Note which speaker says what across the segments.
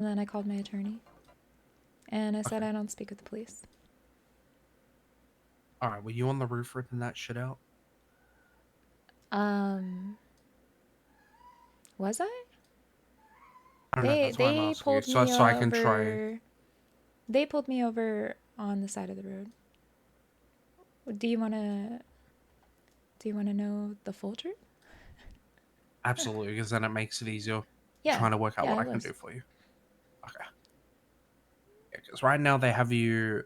Speaker 1: And then I called my attorney. And I said I don't speak with the police.
Speaker 2: Alright, were you on the roof ripping that shit out?
Speaker 1: Was I?
Speaker 2: I don't know,
Speaker 1: They
Speaker 2: that's why I'm
Speaker 1: they
Speaker 2: asking you.
Speaker 1: pulled
Speaker 2: So
Speaker 1: me
Speaker 2: so I can try.
Speaker 1: over. They pulled me over on the side of the road. Do you wanna do you wanna know the full truth?
Speaker 2: Absolutely, because then it makes it easier
Speaker 1: Yeah,
Speaker 2: trying to work out
Speaker 1: yeah,
Speaker 2: what
Speaker 1: it
Speaker 2: I can
Speaker 1: was.
Speaker 2: do for you. Okay. Yeah, because right now they have you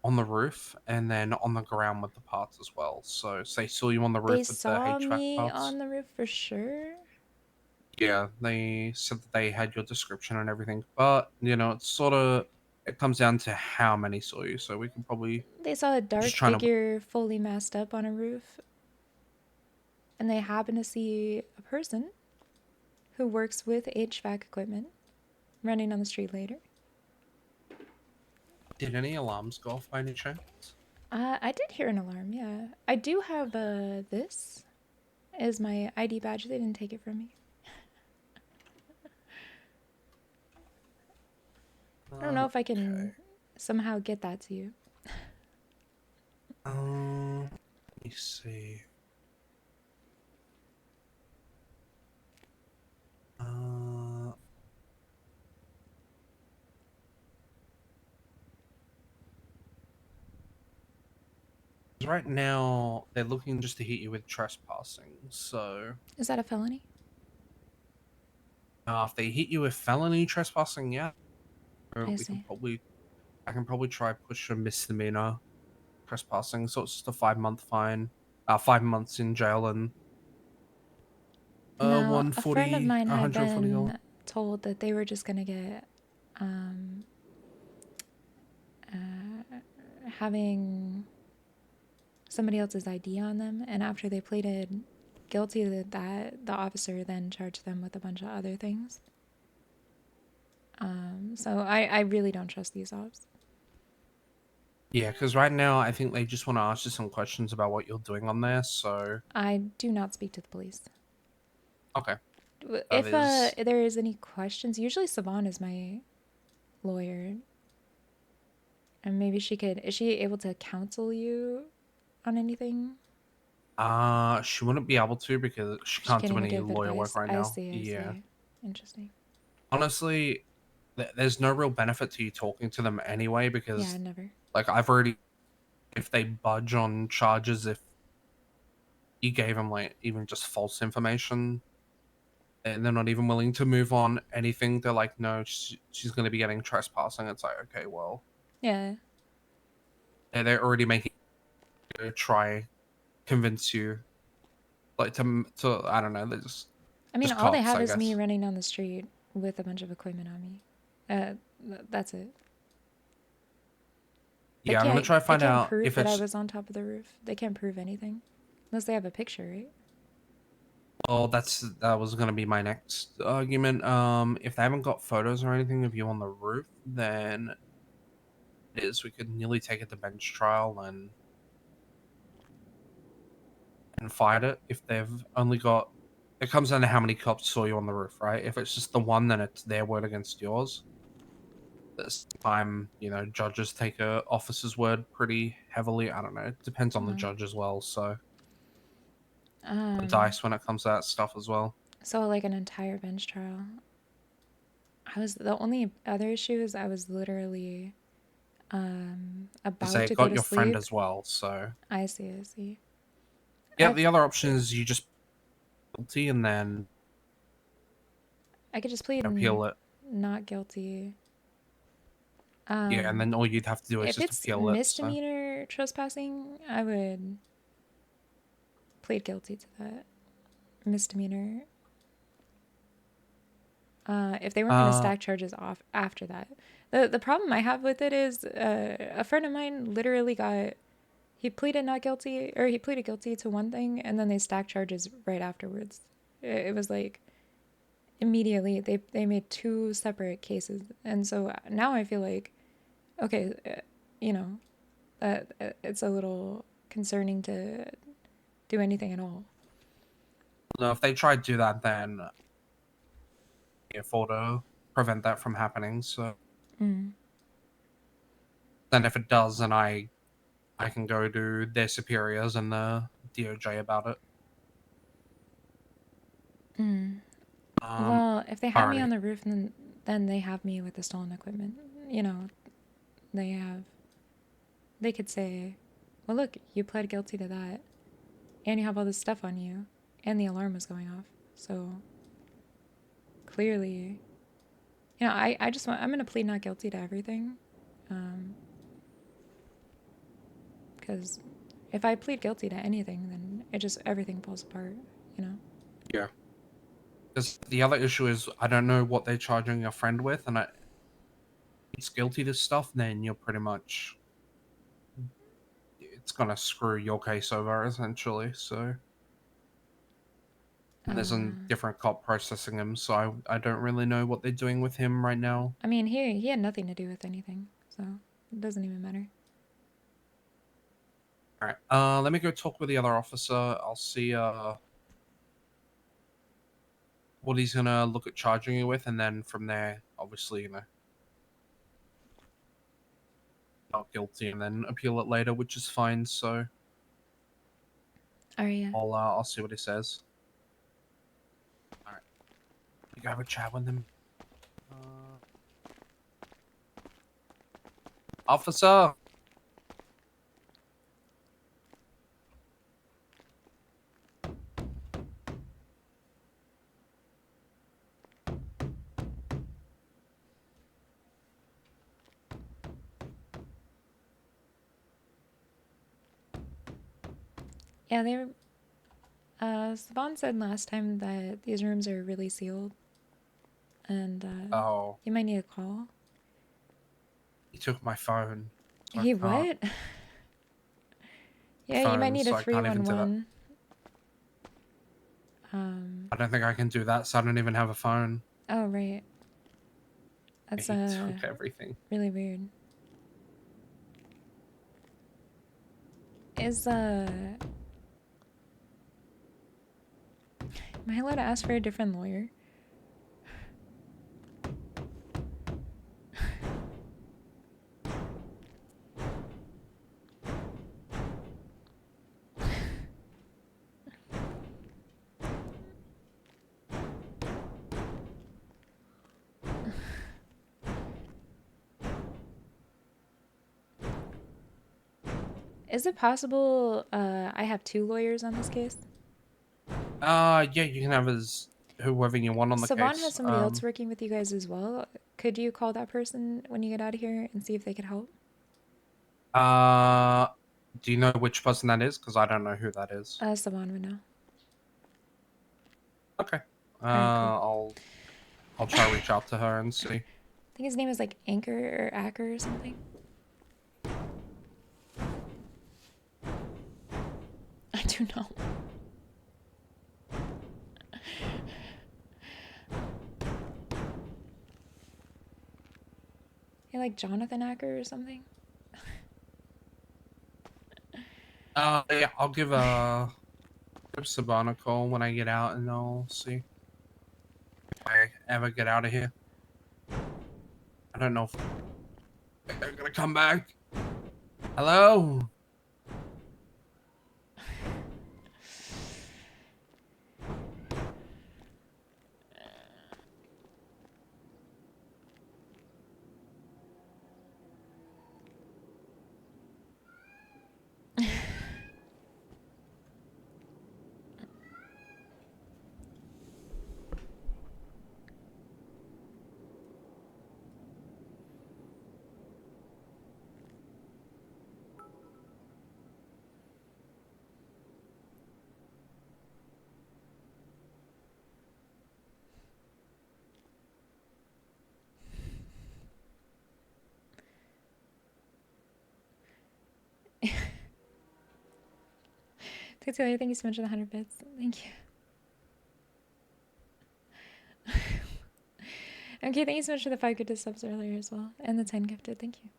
Speaker 2: on the roof and then on the ground with the parts as well. So they saw you on the
Speaker 1: They
Speaker 2: roof with the
Speaker 1: saw
Speaker 2: HVAC
Speaker 1: me
Speaker 2: parts.
Speaker 1: on the roof for sure.
Speaker 2: Yeah, they said that they had your description and everything, but it's sort of it comes down to how many saw you. So we can probably
Speaker 1: They saw a
Speaker 2: just
Speaker 1: dark
Speaker 2: trying to.
Speaker 1: figure fully masked up on a roof, and they happened to see a person who works with HVAC equipment running on the street later.
Speaker 2: Did any alarms go off by any chance?
Speaker 1: I did hear an alarm, yeah. I do have this as my ID badge. They didn't take it from me. I don't know if I
Speaker 2: Okay.
Speaker 1: can somehow get that to you.
Speaker 2: Let me see. Uh, right now they're looking just to hit you with trespassing. So
Speaker 1: Is that a felony?
Speaker 2: if they hit you with felony trespassing, yeah,
Speaker 1: I
Speaker 2: we can
Speaker 1: see.
Speaker 2: probably I can probably try push a misdemeanor trespassing. So it's just a 5 month fine, 5 months in jail, and
Speaker 1: Now,
Speaker 2: one
Speaker 1: a friend of
Speaker 2: forty,
Speaker 1: mine had
Speaker 2: $140.
Speaker 1: been told that they were just gonna get um, having somebody else's ID on them, and after they pleaded guilty to that, the officer then charged them with a bunch of other things. So I really don't trust these ops.
Speaker 2: Yeah, because right now I think they just want to ask you some questions about what you're doing on there. So
Speaker 1: I do not speak to the police.
Speaker 2: okay, that
Speaker 1: If
Speaker 2: is.
Speaker 1: there is any questions, usually Saban is my lawyer, and maybe she could. Is she able to counsel you on anything?
Speaker 2: She wouldn't be able to because she
Speaker 1: She
Speaker 2: can't
Speaker 1: can't
Speaker 2: do
Speaker 1: even
Speaker 2: any
Speaker 1: give
Speaker 2: lawyer work
Speaker 1: advice.
Speaker 2: right
Speaker 1: I
Speaker 2: now.
Speaker 1: see. I
Speaker 2: Yeah.
Speaker 1: see. Interesting.
Speaker 2: Honestly, there's no real benefit to you talking to them anyway
Speaker 1: Yeah,
Speaker 2: because,
Speaker 1: never.
Speaker 2: like, I've already, if they budge on charges, if you gave them, like, even just false information, and they're not even willing to move on anything, they're like, no, she's going to be getting trespassing. It's like, okay, well,
Speaker 1: Yeah.
Speaker 2: they're already making you try convince you, like, to I don't know, they're
Speaker 1: I mean,
Speaker 2: just
Speaker 1: all they
Speaker 2: cops,
Speaker 1: have
Speaker 2: I
Speaker 1: is me
Speaker 2: guess.
Speaker 1: running down the street with a bunch of equipment on me. That's it. They
Speaker 2: Yeah, I'm gonna
Speaker 1: can't.
Speaker 2: try to
Speaker 1: They
Speaker 2: find
Speaker 1: can't
Speaker 2: out
Speaker 1: prove
Speaker 2: if
Speaker 1: that I
Speaker 2: it's.
Speaker 1: was on top of the roof. They can't prove anything, unless they have a picture, right?
Speaker 2: Well, that was gonna be my next argument. If they haven't got photos or anything of you on the roof, then it is we could nearly take it to bench trial and fight it. If they've only got, it comes down to how many cops saw you on the roof, right? If it's just the one, then it's their word against yours. This time, judges take a officer's word pretty heavily. I don't know. It depends on the
Speaker 1: Uh,
Speaker 2: judge as well. So the
Speaker 1: um.
Speaker 2: dice when it comes to that stuff as well.
Speaker 1: So like an entire bench trial. I was the only other issue is I was literally
Speaker 2: To
Speaker 1: about
Speaker 2: say
Speaker 1: to
Speaker 2: it
Speaker 1: go
Speaker 2: got
Speaker 1: to
Speaker 2: your friend
Speaker 1: sleep.
Speaker 2: as well. So
Speaker 1: I see. I see.
Speaker 2: yeah,
Speaker 1: I
Speaker 2: the other option is you just guilty and then
Speaker 1: I could just plead
Speaker 2: appeal it.
Speaker 1: not guilty.
Speaker 2: Yeah, and then all you'd have to do is
Speaker 1: If
Speaker 2: just
Speaker 1: it's
Speaker 2: appeal it. So
Speaker 1: misdemeanor trespassing, I would plead guilty to that misdemeanor. If they weren't going to
Speaker 2: uh
Speaker 1: stack charges off after that, the problem I have with it is a friend of mine literally got he pleaded guilty to one thing and then they stacked charges right afterwards. It was like immediately they made two separate cases, and so now I feel like okay, you know, it's a little concerning to do anything at all.
Speaker 2: no, if they try to do that, then you afford a prevent that from happening. So
Speaker 1: Mm.
Speaker 2: then if it does, then I can go to their superiors and the DOJ about it.
Speaker 1: Mm.
Speaker 2: Um,
Speaker 1: Well, if they have me
Speaker 2: alrighty.
Speaker 1: on the roof, then they have me with the stolen equipment. You know, they have. They could say, "Well, look, you pled guilty to that, and you have all this stuff on you, and the alarm was going off. So clearly, you know, I just want. I'm gonna plead not guilty to everything, because if I plead guilty to anything, then it just everything falls apart. You know."
Speaker 2: Yeah. Because the other issue is I don't know what they're charging your friend with, and it's guilty to stuff, then you're pretty much it's gonna screw your case over essentially. So and there's a
Speaker 1: Uh,
Speaker 2: different cop processing him, so I don't really know what they're doing with him right now.
Speaker 1: I mean, he had nothing to do with anything, so it doesn't even matter.
Speaker 2: All right. Let me go talk with the other officer. I'll see what he's gonna look at charging you with, and then from there, obviously, not guilty, and then appeal it later, which is fine. So
Speaker 1: All right, yeah.
Speaker 2: I'll see what he says. All right. You go have a chat with him. Uh, Officer.
Speaker 1: Yeah, they were. Savon said last time that these rooms are really sealed, and
Speaker 2: Oh,
Speaker 1: you might need a call.
Speaker 2: he took my phone, so I
Speaker 1: He
Speaker 2: can't.
Speaker 1: what? Yeah, you might need a
Speaker 2: So I can't even do that.
Speaker 1: 311.
Speaker 2: I don't think I can do that, so I don't even have a phone.
Speaker 1: Oh right, that's
Speaker 2: He took everything.
Speaker 1: really weird. Is am I allowed to ask for a different lawyer? Is it possible I have two lawyers on this case?
Speaker 2: Yeah, you can have whoever you want on the
Speaker 1: Savon has
Speaker 2: case.
Speaker 1: somebody else working with you guys as well. Could you call that person when you get out of here and see if they could help?
Speaker 2: Uh, do you know which person that is? Because I don't know who that is.
Speaker 1: Savon would know.
Speaker 2: Okay.
Speaker 1: All right, cool.
Speaker 2: I'll try to reach out to her and see.
Speaker 1: I think his name is like Anchor or Acker or something. I do know. Yeah, like Jonathan Acker or something.
Speaker 2: Yeah, I'll give Sabana a call when I get out, and I'll see if I ever get out of here. I don't know if they're gonna come back. Hello.
Speaker 1: Taylor, thank you so much for the 100 bits. Thank you. Okay, thank you so much for the 5 gifted subs earlier as well. And the 10 gifted. Thank you.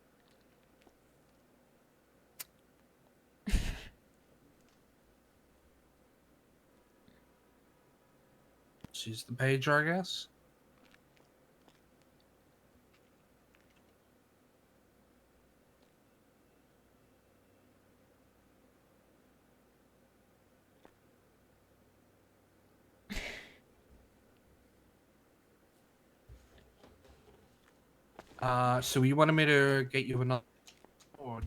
Speaker 2: She's the pager, I guess. So you wanted me to get you another, or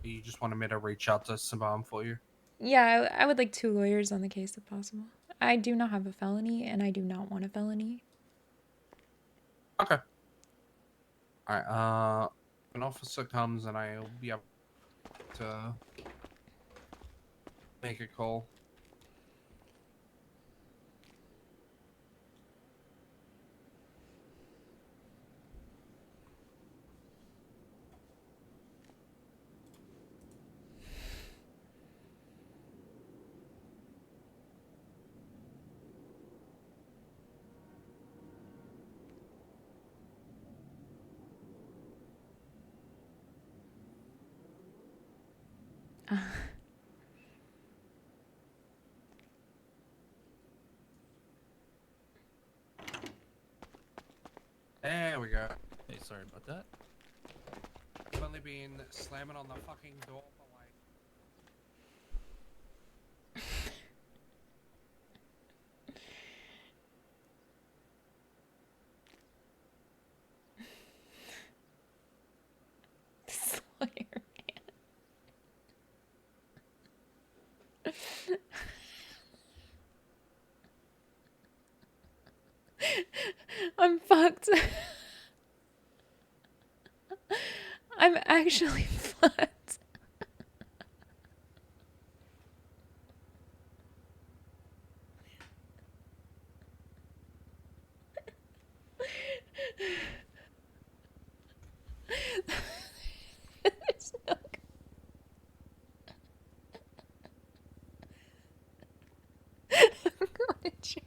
Speaker 2: you just wanted me to reach out to Simban for you?
Speaker 1: Yeah, I would like 2 lawyers on the case if possible. I do not have a felony, and I do not want a felony.
Speaker 2: Okay. All right. An officer comes and I'll be able to make a call. There we go.
Speaker 3: Hey, sorry about that.
Speaker 2: I've only been slamming on the fucking door for like.
Speaker 1: This lawyer, man. I'm fucked. I'm actually fucked. There's no... I'm going to jail.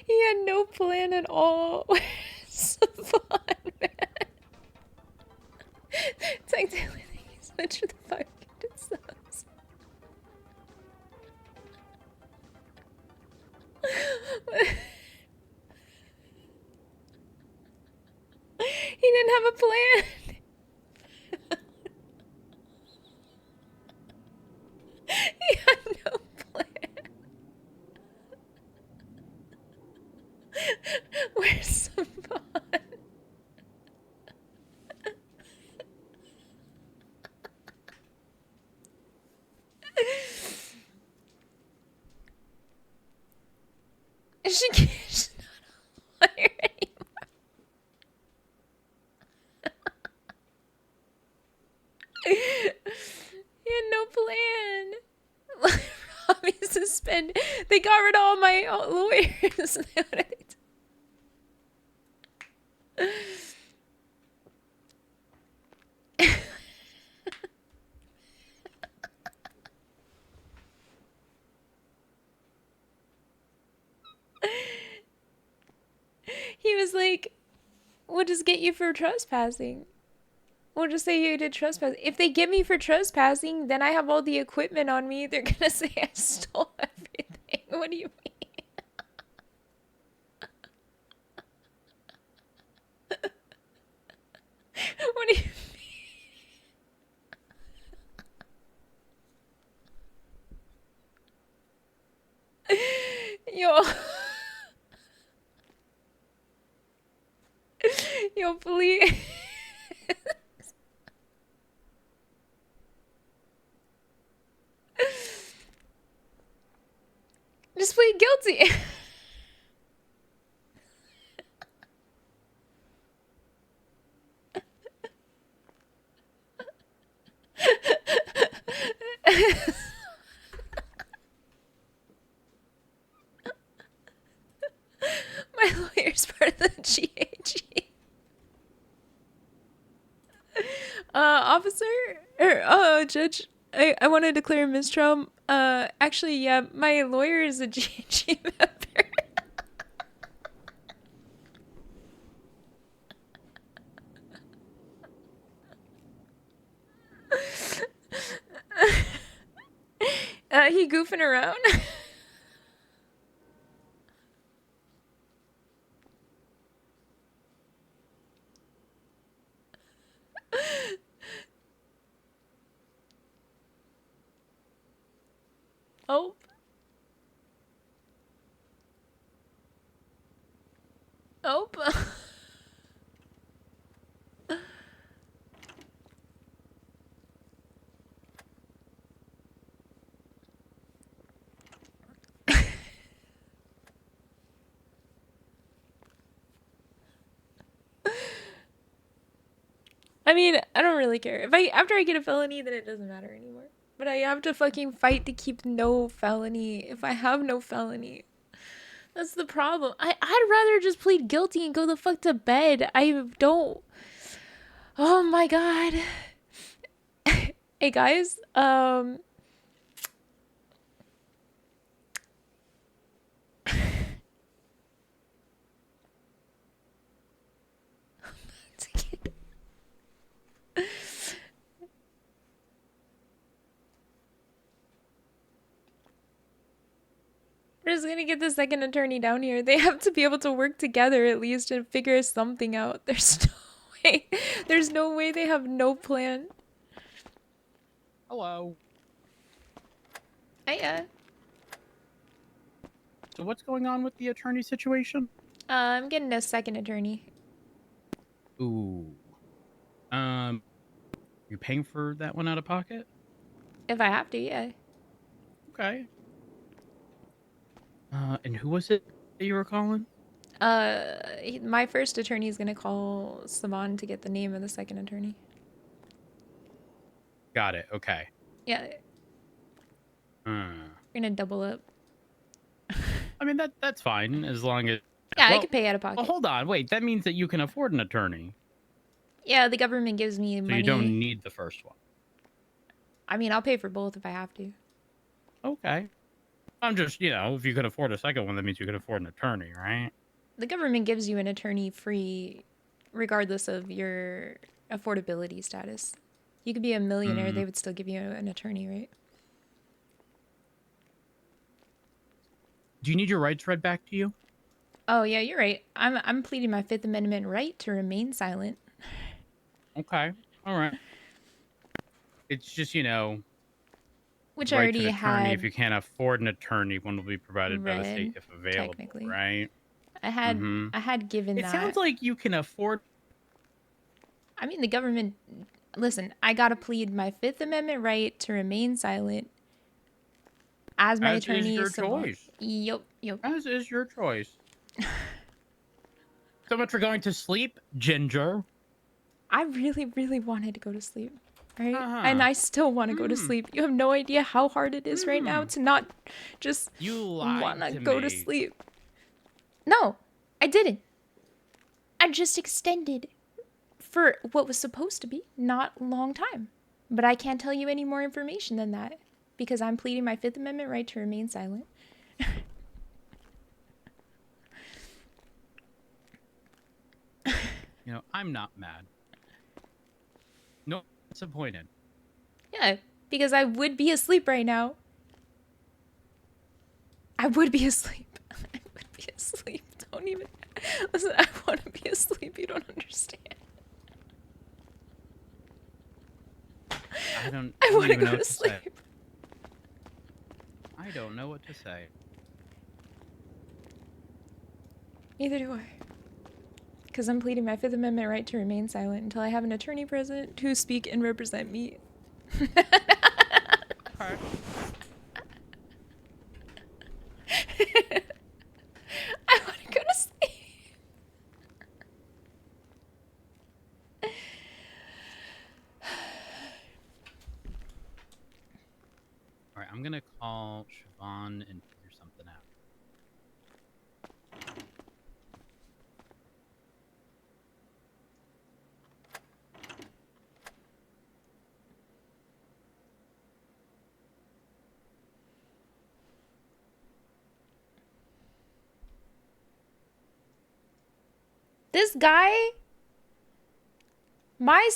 Speaker 1: He had no plan at all. Where's the fun, man? Technically, he's much of the fuck it sucks. He didn't have a plan. He had no plan. Where's the fun? She's not a lawyer anymore. He had no plan. Robbie suspended. They got rid of all my lawyers. What did they do? He was like, we'll just get you for trespassing. We'll just say you did trespass. If they get me for trespassing, then I have all the equipment on me. They're gonna say I stole everything. What do you mean? What do you mean? Yo. Yo, please. Just plead guilty. My lawyer's part of the GAG. Officer? Judge, I want to declare a mistrial. Actually, yeah, my lawyer is a GAG member. He goofing around. Oh. Oh. I mean, I don't really care. After I get a felony, then it doesn't matter anymore. But I have to fucking fight to keep no felony if I have no felony. That's the problem. I'd rather just plead guilty and go the fuck to bed. I don't. Oh my god. Hey guys, we're just gonna get the second attorney down here. They have to be able to work together at least and figure something out. There's no way. There's no way they have no plan.
Speaker 3: Hello.
Speaker 1: Hiya.
Speaker 3: So what's going on with the attorney situation?
Speaker 1: I'm getting a second attorney.
Speaker 3: Ooh. You paying for that one out of pocket?
Speaker 1: If I have to, yeah.
Speaker 3: Okay. And who was it that you were calling?
Speaker 1: My first attorney is gonna call Savan to get the name of the second attorney.
Speaker 3: Got it. Okay.
Speaker 1: Yeah. We're gonna double up.
Speaker 3: I mean, that's fine as long as...
Speaker 1: Yeah, I could pay out of pocket.
Speaker 3: Well, hold on. Wait, that means that you can afford an attorney.
Speaker 1: Yeah, the government gives me money.
Speaker 3: So you don't need the first one.
Speaker 1: I mean, I'll pay for both if I have to.
Speaker 3: Okay. I'm just, if you could afford a second one, that means you could afford an attorney, right?
Speaker 1: The government gives you an attorney free regardless of your affordability status. You could be a millionaire, they would still give you an attorney, right?
Speaker 3: Do you need your rights read back to you?
Speaker 1: Oh, yeah, you're right. I'm pleading my Fifth Amendment right to remain silent.
Speaker 3: Okay. All right. It's just,
Speaker 1: Which I
Speaker 3: right
Speaker 1: already
Speaker 3: to an attorney.
Speaker 1: had.
Speaker 3: If you can't afford an attorney, one will be provided by the state if available,
Speaker 1: technically.
Speaker 3: right?
Speaker 1: I had given that.
Speaker 3: It sounds like you can afford...
Speaker 1: I mean, the government... Listen, I gotta plead my Fifth Amendment right to remain silent as my attorney.
Speaker 3: As is your choice.
Speaker 1: Yep.
Speaker 3: As is your choice. So much for going to sleep, Ginger.
Speaker 1: I really, really wanted to go to sleep, right? And I still want to go to sleep. You have no idea how hard it is right now to not just want to go to sleep. No, I didn't. I just extended for what was supposed to be not a long time. But I can't tell you any more information than that because I'm pleading my Fifth Amendment right to remain silent.
Speaker 3: I'm not mad. No, disappointed.
Speaker 1: Yeah, because I would be asleep right now. I would be asleep. I would be asleep. Don't even... Listen, I want to be asleep. You don't understand. I want to go to sleep.
Speaker 3: I don't know what to say.
Speaker 1: Neither do I. Because I'm pleading my Fifth Amendment right to remain silent until I have an attorney present to speak and represent me. I want to go to sleep.
Speaker 3: All right, I'm going to call Siobhan and figure something out.
Speaker 1: This guy, my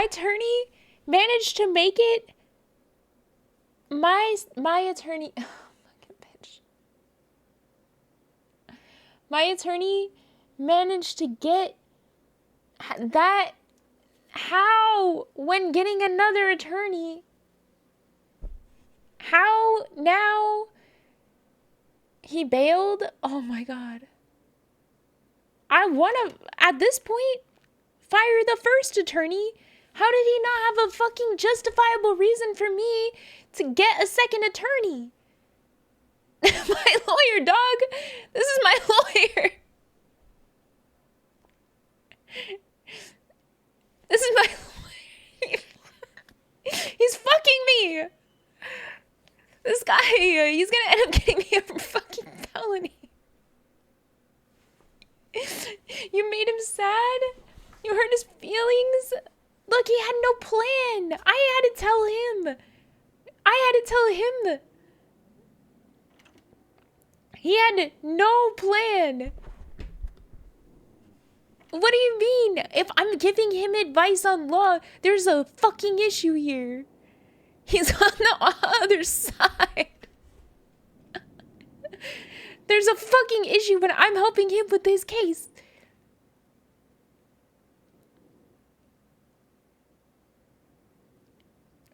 Speaker 1: attorney managed to make it. My attorney, oh, fucking bitch. My attorney managed to get that. How, when getting another attorney, how now he bailed? Oh my god. I want to, at this point, fire the first attorney. How did he not have a fucking justifiable reason for me to get a second attorney? My lawyer, dog. This is my lawyer. This is my Yeah, he's gonna end up getting me a fucking felony. You made him sad? You hurt his feelings? Look, he had no plan. I had to tell him. He had no plan. What do you mean? If I'm giving him advice on law, there's a fucking issue here. He's on the other side. There's a fucking issue when I'm helping him with his case.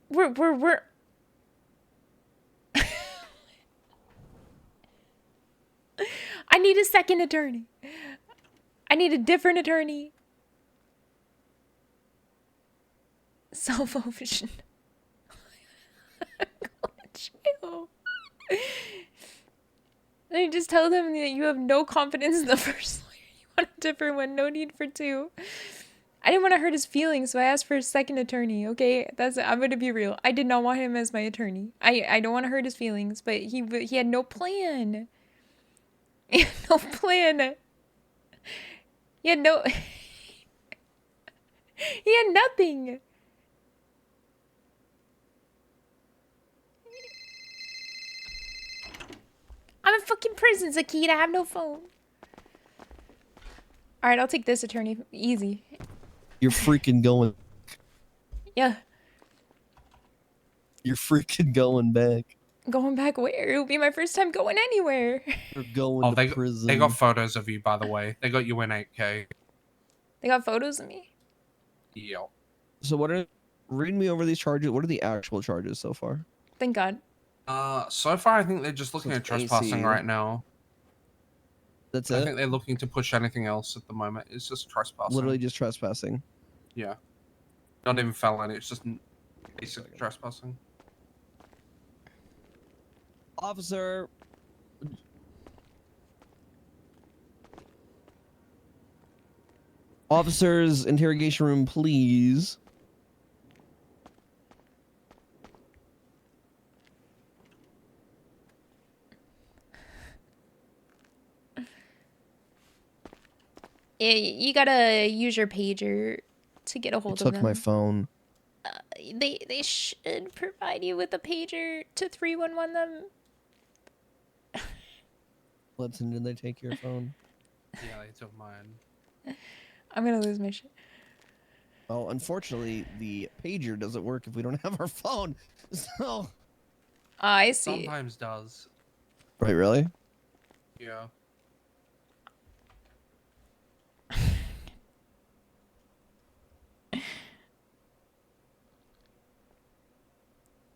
Speaker 1: We're I need a second attorney. I need a different attorney. Self-motion. Chill. I just tell them that you have no confidence in the first lawyer. You want a different one. No need for two. I didn't want to hurt his feelings, so I asked for a second attorney. Okay, I'm gonna be real. I did not want him as my attorney. I don't want to hurt his feelings, but he had no plan. He had no plan. He had no. He had nothing. I'm in fucking prison, Zakita. I have no phone. Alright, I'll take this attorney. Easy.
Speaker 4: You're freaking going.
Speaker 1: Yeah.
Speaker 4: You're freaking going back.
Speaker 1: Going back where? It'll be my first time going anywhere.
Speaker 4: You're going to prison.
Speaker 2: They got photos of you, by the way. They got you in 8K.
Speaker 1: They got photos of me?
Speaker 2: Yep.
Speaker 4: So read me over these charges. What are the actual charges so far?
Speaker 1: Thank God.
Speaker 2: So far I think they're just looking at trespassing right now.
Speaker 4: That's
Speaker 2: I
Speaker 4: it?
Speaker 2: think they're looking to push anything else at the moment. It's just trespassing.
Speaker 4: Literally just trespassing.
Speaker 2: Yeah. Not even felony, it's just basic trespassing.
Speaker 4: Officer. Officers, interrogation room, please.
Speaker 1: Yeah, you gotta use your pager to get a hold of them.
Speaker 4: Took my phone.
Speaker 1: They should provide you with a pager to 311 them.
Speaker 4: Listen, did they take your phone?
Speaker 2: Yeah, they took mine.
Speaker 1: I'm gonna lose my shit.
Speaker 4: Well, unfortunately, the pager doesn't work if we don't have our phone. So.
Speaker 1: I see.
Speaker 2: Sometimes does.
Speaker 4: Right, really?
Speaker 2: Yeah.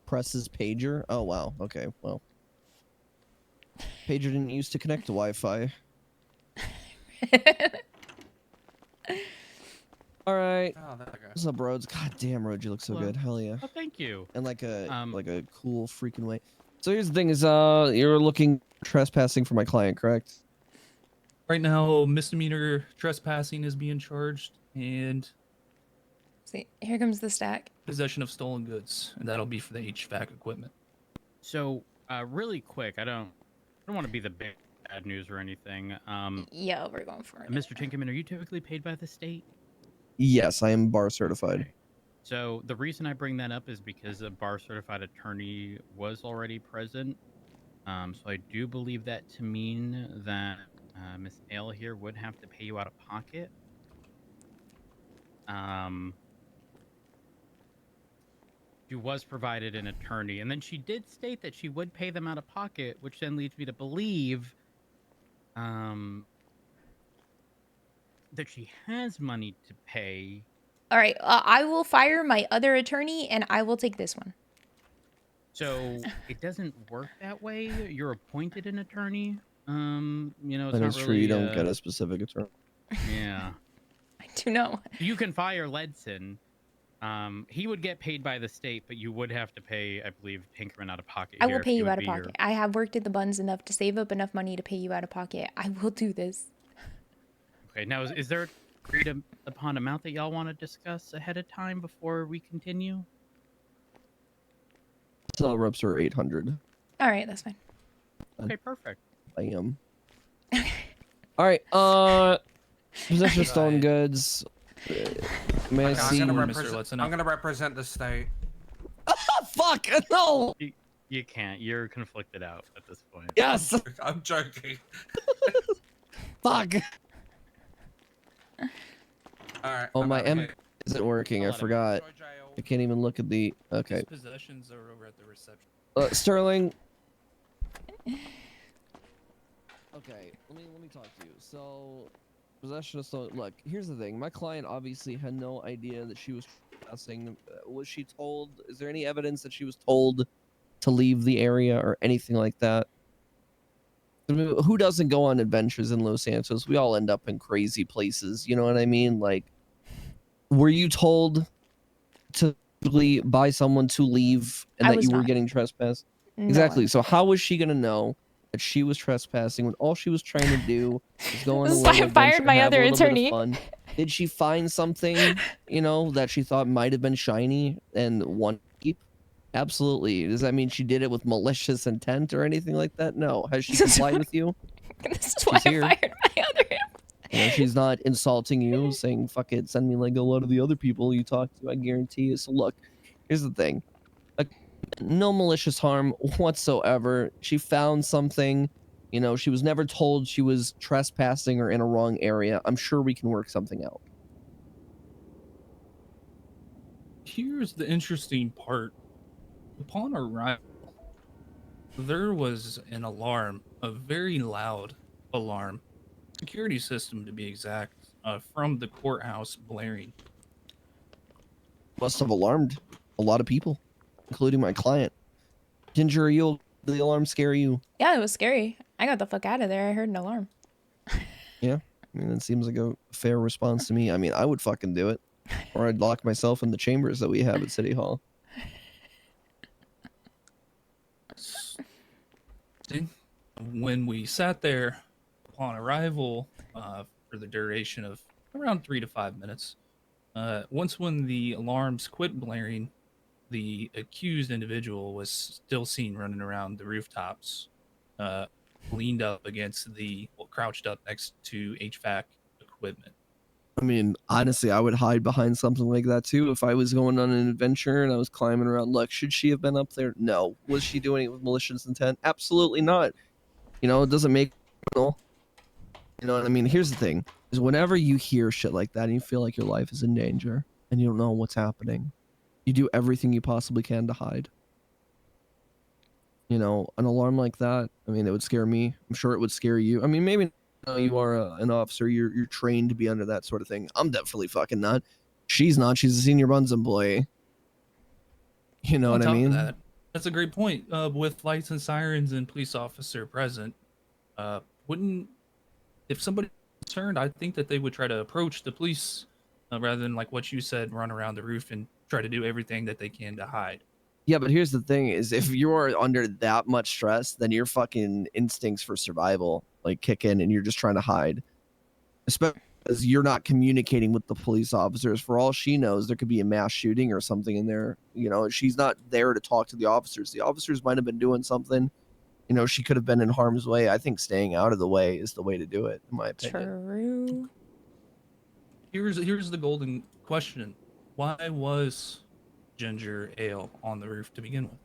Speaker 4: Presses pager? Oh, wow. Okay, well. Pager didn't used to connect to Wi-Fi. All right.
Speaker 2: Oh, there we go.
Speaker 4: What's up, Rhodes? God damn, Rhodes, you look so
Speaker 3: Hello.
Speaker 4: good. Hell yeah.
Speaker 3: Oh, thank you.
Speaker 4: And like a cool freaking way. So here's the thing: is you're looking trespassing for my client, correct?
Speaker 5: Right now, misdemeanor trespassing is being charged, and
Speaker 1: See, here comes the stack.
Speaker 5: possession of stolen goods, and that'll be for the HVAC equipment.
Speaker 3: So, really quick, I don't want to be the big bad news or anything.
Speaker 1: Yeah, we're going for it.
Speaker 3: Mr. Tinkerman, are you typically paid by the state?
Speaker 4: Yes, I am bar certified.
Speaker 3: Okay. So the reason I bring that up is because a bar certified attorney was already present. So I do believe that to mean that Miss Ale here would have to pay you out of pocket. She was provided an attorney, and then she did state that she would pay them out of pocket, which then leads me to believe that she has money to pay.
Speaker 1: All right, I will fire my other attorney, and I will take this one.
Speaker 3: So it doesn't work that way. You're appointed an attorney. You know, it's
Speaker 4: That
Speaker 3: not
Speaker 4: is
Speaker 3: really,
Speaker 4: true. You don't get a specific attorney.
Speaker 3: Yeah.
Speaker 1: I do know.
Speaker 3: You can fire Ledson. He would get paid by the state, but you would have to pay, I believe, Tinkerman out of pocket.
Speaker 1: I
Speaker 3: here
Speaker 1: will
Speaker 3: if
Speaker 1: pay
Speaker 3: he
Speaker 1: you
Speaker 3: would
Speaker 1: out of
Speaker 3: be
Speaker 1: pocket.
Speaker 3: your-
Speaker 1: I have worked at the buns enough to save up enough money to pay you out of pocket. I will do this.
Speaker 3: Okay, now is there agreed upon amount that y'all want to discuss ahead of time before we continue?
Speaker 4: Sell reps are 800.
Speaker 1: All right, that's fine.
Speaker 3: Okay, perfect.
Speaker 4: I am. All right. Possession of stolen
Speaker 2: Right.
Speaker 4: goods. May I
Speaker 2: Okay,
Speaker 4: see?
Speaker 5: Mr.
Speaker 2: I'm gonna represent the state.
Speaker 4: Fuck no.
Speaker 3: You can't. You're conflicted out at this point.
Speaker 4: Yes.
Speaker 2: I'm joking.
Speaker 4: Fuck.
Speaker 2: All right.
Speaker 4: Oh,
Speaker 2: I'm
Speaker 4: my
Speaker 2: out of
Speaker 4: M
Speaker 2: here.
Speaker 4: isn't working. I
Speaker 3: I'll let him
Speaker 4: forgot.
Speaker 2: Enjoy jail.
Speaker 4: I can't even look at the. Okay.
Speaker 5: His possessions are over at the reception.
Speaker 4: Sterling. Okay, let me talk to you. So, possession of stolen. Look, here's the thing. My client obviously had no idea that she was trespassing. Was she told? Is there any evidence that she was told to leave the area or anything like that? I mean, who doesn't go on adventures in Los Santos? We all end up in crazy places. You know what I mean? Like, were you told to by someone to leave and
Speaker 1: I
Speaker 4: that
Speaker 1: was
Speaker 4: you were
Speaker 1: not.
Speaker 4: getting trespassed?
Speaker 1: No,
Speaker 4: Exactly. So how was she gonna know that she was trespassing when all she was trying to do was go on a
Speaker 1: This is why
Speaker 4: little
Speaker 1: I fired
Speaker 4: adventure,
Speaker 1: my
Speaker 4: have
Speaker 1: other
Speaker 4: a little bit of
Speaker 1: attorney.
Speaker 4: fun? Did she find something, you know, that she thought might have been shiny and want to keep? Absolutely. Does that mean she did it with malicious intent or anything like that? No. Has she
Speaker 1: This is
Speaker 4: complied
Speaker 1: why-
Speaker 4: with you?
Speaker 1: This is why
Speaker 4: She's here.
Speaker 1: I fired my other.
Speaker 4: You know, she's not insulting you, saying "fuck it," send me like a lot of the other people you talk to. I guarantee you. So look, here's the thing: no malicious harm whatsoever. She found something. You know, she was never told she was trespassing or in a wrong area. I'm sure we can work something out.
Speaker 5: Here's the interesting part. Upon arrival, there was an alarm, a very loud alarm, security system to be exact, from the courthouse blaring.
Speaker 4: Must have alarmed a lot of people, including my client. Ginger, did the alarm scare you?
Speaker 1: Yeah, it was scary. I got the fuck out of there. I heard an alarm.
Speaker 4: Yeah, I mean, it seems like a fair response to me. I mean, I would fucking do it, or I'd lock myself in the chambers that we have at City Hall.
Speaker 5: When we sat there upon arrival for the duration of around 3 to 5 minutes, when the alarms quit blaring, the accused individual was still seen running around the rooftops, leaned up against crouched up next to HVAC equipment.
Speaker 4: I mean, honestly, I would hide behind something like that too if I was going on an adventure and I was climbing around. Look, should she have been up there? No. Was she doing it with malicious intent? Absolutely not. You know, it doesn't make criminal. You know what I mean? Here's the thing: is whenever you hear shit like that and you feel like your life is in danger and you don't know what's happening, you do everything you possibly can to hide. You know, an alarm like that, I mean, it would scare me. I'm sure it would scare you. I mean, maybe you are an officer, you're trained to be under that sort of thing. I'm definitely fucking not. She's not. She's a senior buns employee. You know
Speaker 5: On
Speaker 4: what I
Speaker 5: top of
Speaker 4: mean?
Speaker 5: that, that's a great point. With lights and sirens and police officer present, if somebody's concerned, I think that they would try to approach the police rather than like what you said, run around the roof and try to do everything that they can to hide.
Speaker 4: Yeah, but here's the thing: is if you're under that much stress, then your fucking instincts for survival like kick in, and you're just trying to hide. Especially because you're not communicating with the police officers. For all she knows, there could be a mass shooting or something in there. You know, she's not there to talk to the officers. The officers might have been doing something. You know, she could have been in harm's way. I think staying out of the way is the way to do it, in my opinion.
Speaker 1: True.
Speaker 5: Here's the golden question: why was ginger ale on the roof to begin with?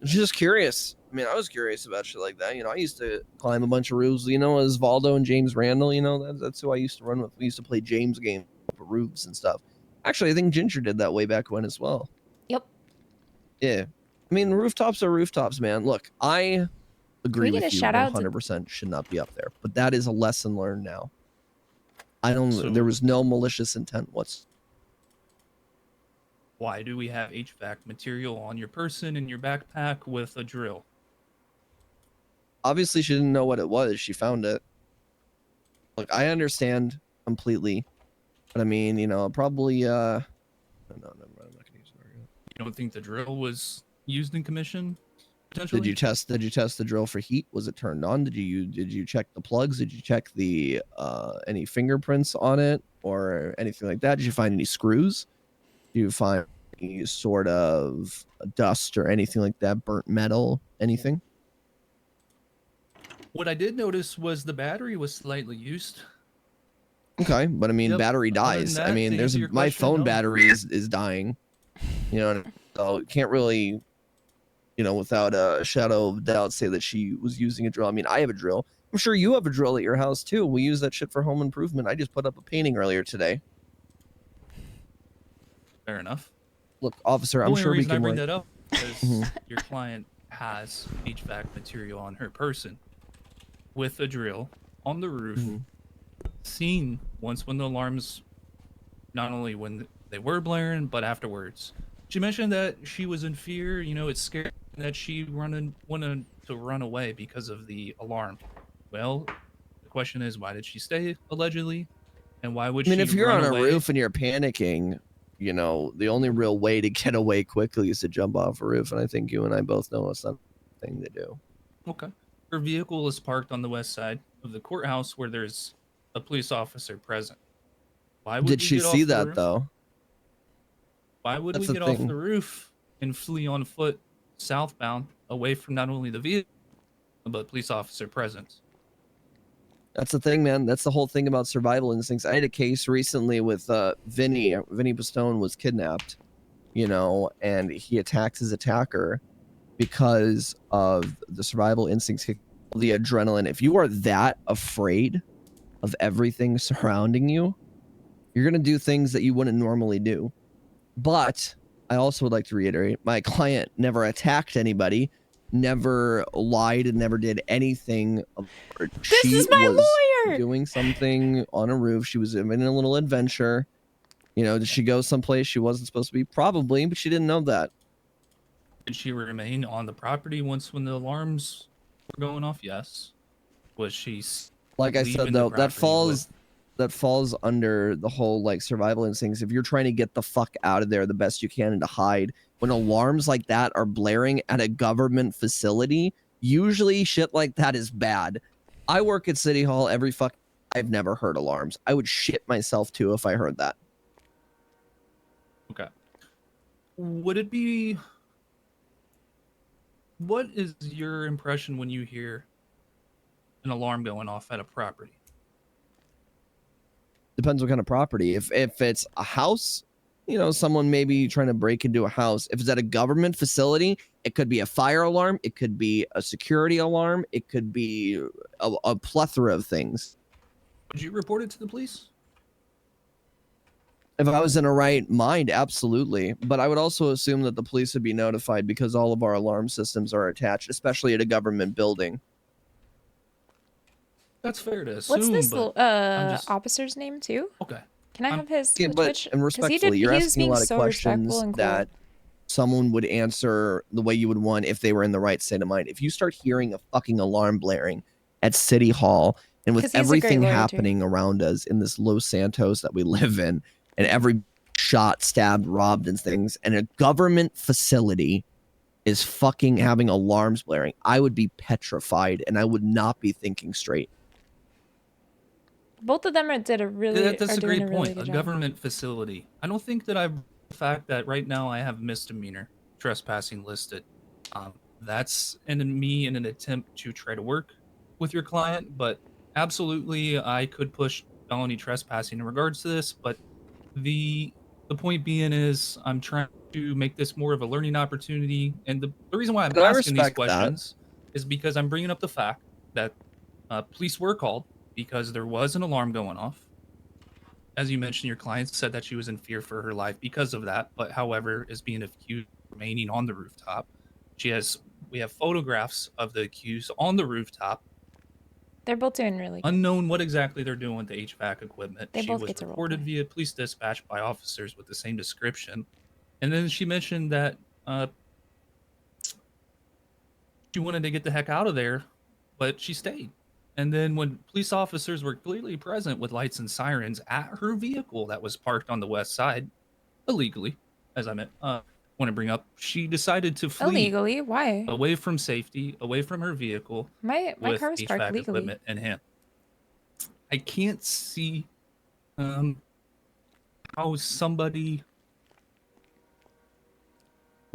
Speaker 4: Just curious. I mean, I was curious about shit like that. You know, I used to climb a bunch of roofs. You know, as Valdo and James Randall. You know, that's who I used to run with. We used to play James games for roofs and stuff. Actually, I think Ginger did that way back when as well.
Speaker 1: Yep.
Speaker 4: Yeah. I mean, rooftops are rooftops, man. Look, I agree
Speaker 1: get
Speaker 4: with
Speaker 1: a
Speaker 4: you.
Speaker 1: shout out to-
Speaker 4: 100% should not be up there. But that is a lesson learned now.
Speaker 5: So-
Speaker 4: There was no malicious intent whatsoever.
Speaker 5: Why do we have HVAC material on your person in your backpack with a drill?
Speaker 4: Obviously, she didn't know what it was. She found it. Look, I understand completely. But I mean, you know, probably, no, never mind. I'm not going to use it.
Speaker 5: You don't think the drill was used in commission? Potentially?
Speaker 4: Did you test the drill for heat? Was it turned on? Did you check the plugs? Did you check the any fingerprints on it or anything like that? Did you find any screws? Did you find any sort of dust or anything like that, burnt metal, anything?
Speaker 5: What I did notice was the battery was slightly used.
Speaker 4: Okay, but I mean,
Speaker 5: Yep.
Speaker 4: battery
Speaker 5: Other than
Speaker 4: dies. I
Speaker 5: that,
Speaker 4: mean,
Speaker 5: to
Speaker 4: there's
Speaker 5: answer your
Speaker 4: my
Speaker 5: question,
Speaker 4: phone
Speaker 5: no.
Speaker 4: battery is dying. You know, so can't really, without a shadow of doubt, say that she was using a drill. I mean, I have a drill. I'm sure you have a drill at your house too. We use that shit for home improvement. I just put up a painting earlier today.
Speaker 5: Fair enough.
Speaker 4: Look, officer,
Speaker 5: The
Speaker 4: I'm
Speaker 5: only
Speaker 4: sure we
Speaker 5: reason I
Speaker 4: can
Speaker 5: bring
Speaker 4: work.
Speaker 5: that up is
Speaker 4: Mhm.
Speaker 5: your client has HVAC material on her person with a drill on the roof,
Speaker 4: Mhm.
Speaker 5: seen once when the alarms, not only when they were blaring, but afterwards. She mentioned that she was in fear, it's scary that she wanted to run away because of the alarm. Well, the question is, why did she stay, allegedly? And why would
Speaker 4: I mean,
Speaker 5: she
Speaker 4: if you're
Speaker 5: run
Speaker 4: on a
Speaker 5: away?
Speaker 4: roof and you're panicking, the only real way to get away quickly is to jump off a roof. And I think you and I both know it's not the thing to do.
Speaker 5: Okay. Her vehicle is parked on the west side of the courthouse where there's a police officer present. Why would
Speaker 4: Did
Speaker 5: we
Speaker 4: she
Speaker 5: get
Speaker 4: see
Speaker 5: off the
Speaker 4: that
Speaker 5: roof?
Speaker 4: though?
Speaker 5: Why would
Speaker 4: That's
Speaker 5: we
Speaker 4: the
Speaker 5: get off
Speaker 4: thing.
Speaker 5: the roof and flee on foot southbound away from not only the vehicle but police officer presence?
Speaker 4: That's the thing, man. That's the whole thing about survival instincts. I had a case recently with Vinny. Vinny Pistone was kidnapped, and he attacks his attacker because of the survival instincts, the adrenaline. If you are that afraid of everything surrounding you, you're going to do things that you wouldn't normally do. But I also would like to reiterate, my client never attacked anybody, never lied, and never did anything.
Speaker 1: This
Speaker 4: She
Speaker 1: is my
Speaker 4: was
Speaker 1: lawyer.
Speaker 4: doing something on a roof. She was having a little adventure. Did she go someplace she wasn't supposed to be? Probably, but she didn't know that.
Speaker 5: Did she remain on the property once when the alarms were going off? Yes. Was she
Speaker 4: Like I said,
Speaker 5: leaving the
Speaker 4: though, that
Speaker 5: property with
Speaker 4: falls under the whole like survival instincts. If you're trying to get the fuck out of there the best you can and to hide, when alarms like that are blaring at a government facility, usually shit like that is bad. I work at City Hall every fuck. I've never heard alarms. I would shit myself too if I heard that.
Speaker 5: Okay. Would it be... What is your impression when you hear an alarm going off at a property?
Speaker 4: Depends what kind of property. If it's a house, someone maybe trying to break into a house. If it's at a government facility, it could be a fire alarm, it could be a security alarm, it could be a plethora of things.
Speaker 5: Would you report it to the police?
Speaker 4: If I was in a right mind, absolutely. But I would also assume that the police would be notified because all of our alarm systems are attached, especially at a government building.
Speaker 5: That's fair to assume,
Speaker 1: What's this
Speaker 5: but I'm just...
Speaker 1: officer's name too?
Speaker 5: Okay.
Speaker 1: Can I have his
Speaker 4: Yeah, but
Speaker 1: Twitch?
Speaker 4: and
Speaker 1: 'Cause
Speaker 4: respectfully, you're
Speaker 1: he was
Speaker 4: asking a
Speaker 1: being
Speaker 4: lot of
Speaker 1: so respectful
Speaker 4: questions
Speaker 1: and cool.
Speaker 4: that someone would answer the way you would want if they were in the right state of mind. If you start hearing a fucking alarm blaring at City Hall and with
Speaker 1: 'Cause he's a great
Speaker 4: everything
Speaker 1: lawyer, too.
Speaker 4: happening around us in this Los Santos that we live in, and every shot, stabbed, robbed, and things, and a government facility is fucking having alarms blaring, I would be petrified and I would not be thinking straight.
Speaker 1: Both of them are
Speaker 5: That's a
Speaker 1: doing
Speaker 5: great
Speaker 1: a really
Speaker 5: point.
Speaker 1: good
Speaker 5: A
Speaker 1: job.
Speaker 5: government facility. I don't think that the fact that right now I have misdemeanor trespassing listed. That's me in an attempt to try to work with your client, but absolutely I could push felony trespassing in regards to this. But the point being is I'm trying to make this more of a learning opportunity, and the reason why I'm
Speaker 4: And I
Speaker 5: asking these
Speaker 4: respect that.
Speaker 5: questions is because I'm bringing up the fact that police were called because there was an alarm going off. As you mentioned, your client said that she was in fear for her life because of that, but however, is being accused of remaining on the rooftop. We have photographs of the accused on the rooftop.
Speaker 1: They're both doing really good.
Speaker 5: Unknown what exactly they're doing with the HVAC equipment.
Speaker 1: They
Speaker 5: She
Speaker 1: both
Speaker 5: was
Speaker 1: get to
Speaker 5: reported
Speaker 1: roleplay.
Speaker 5: via police dispatch by officers with the same description. And then she mentioned that she wanted to get the heck out of there, but she stayed. And then when police officers were clearly present with lights and sirens at her vehicle that was parked on the west side, illegally, as I want to bring up, she decided to flee
Speaker 1: Illegally? Why?
Speaker 5: away from safety, away from her vehicle,
Speaker 1: My
Speaker 5: with
Speaker 1: car was parked
Speaker 5: HVAC
Speaker 1: legally.
Speaker 5: equipment and him. I can't see how somebody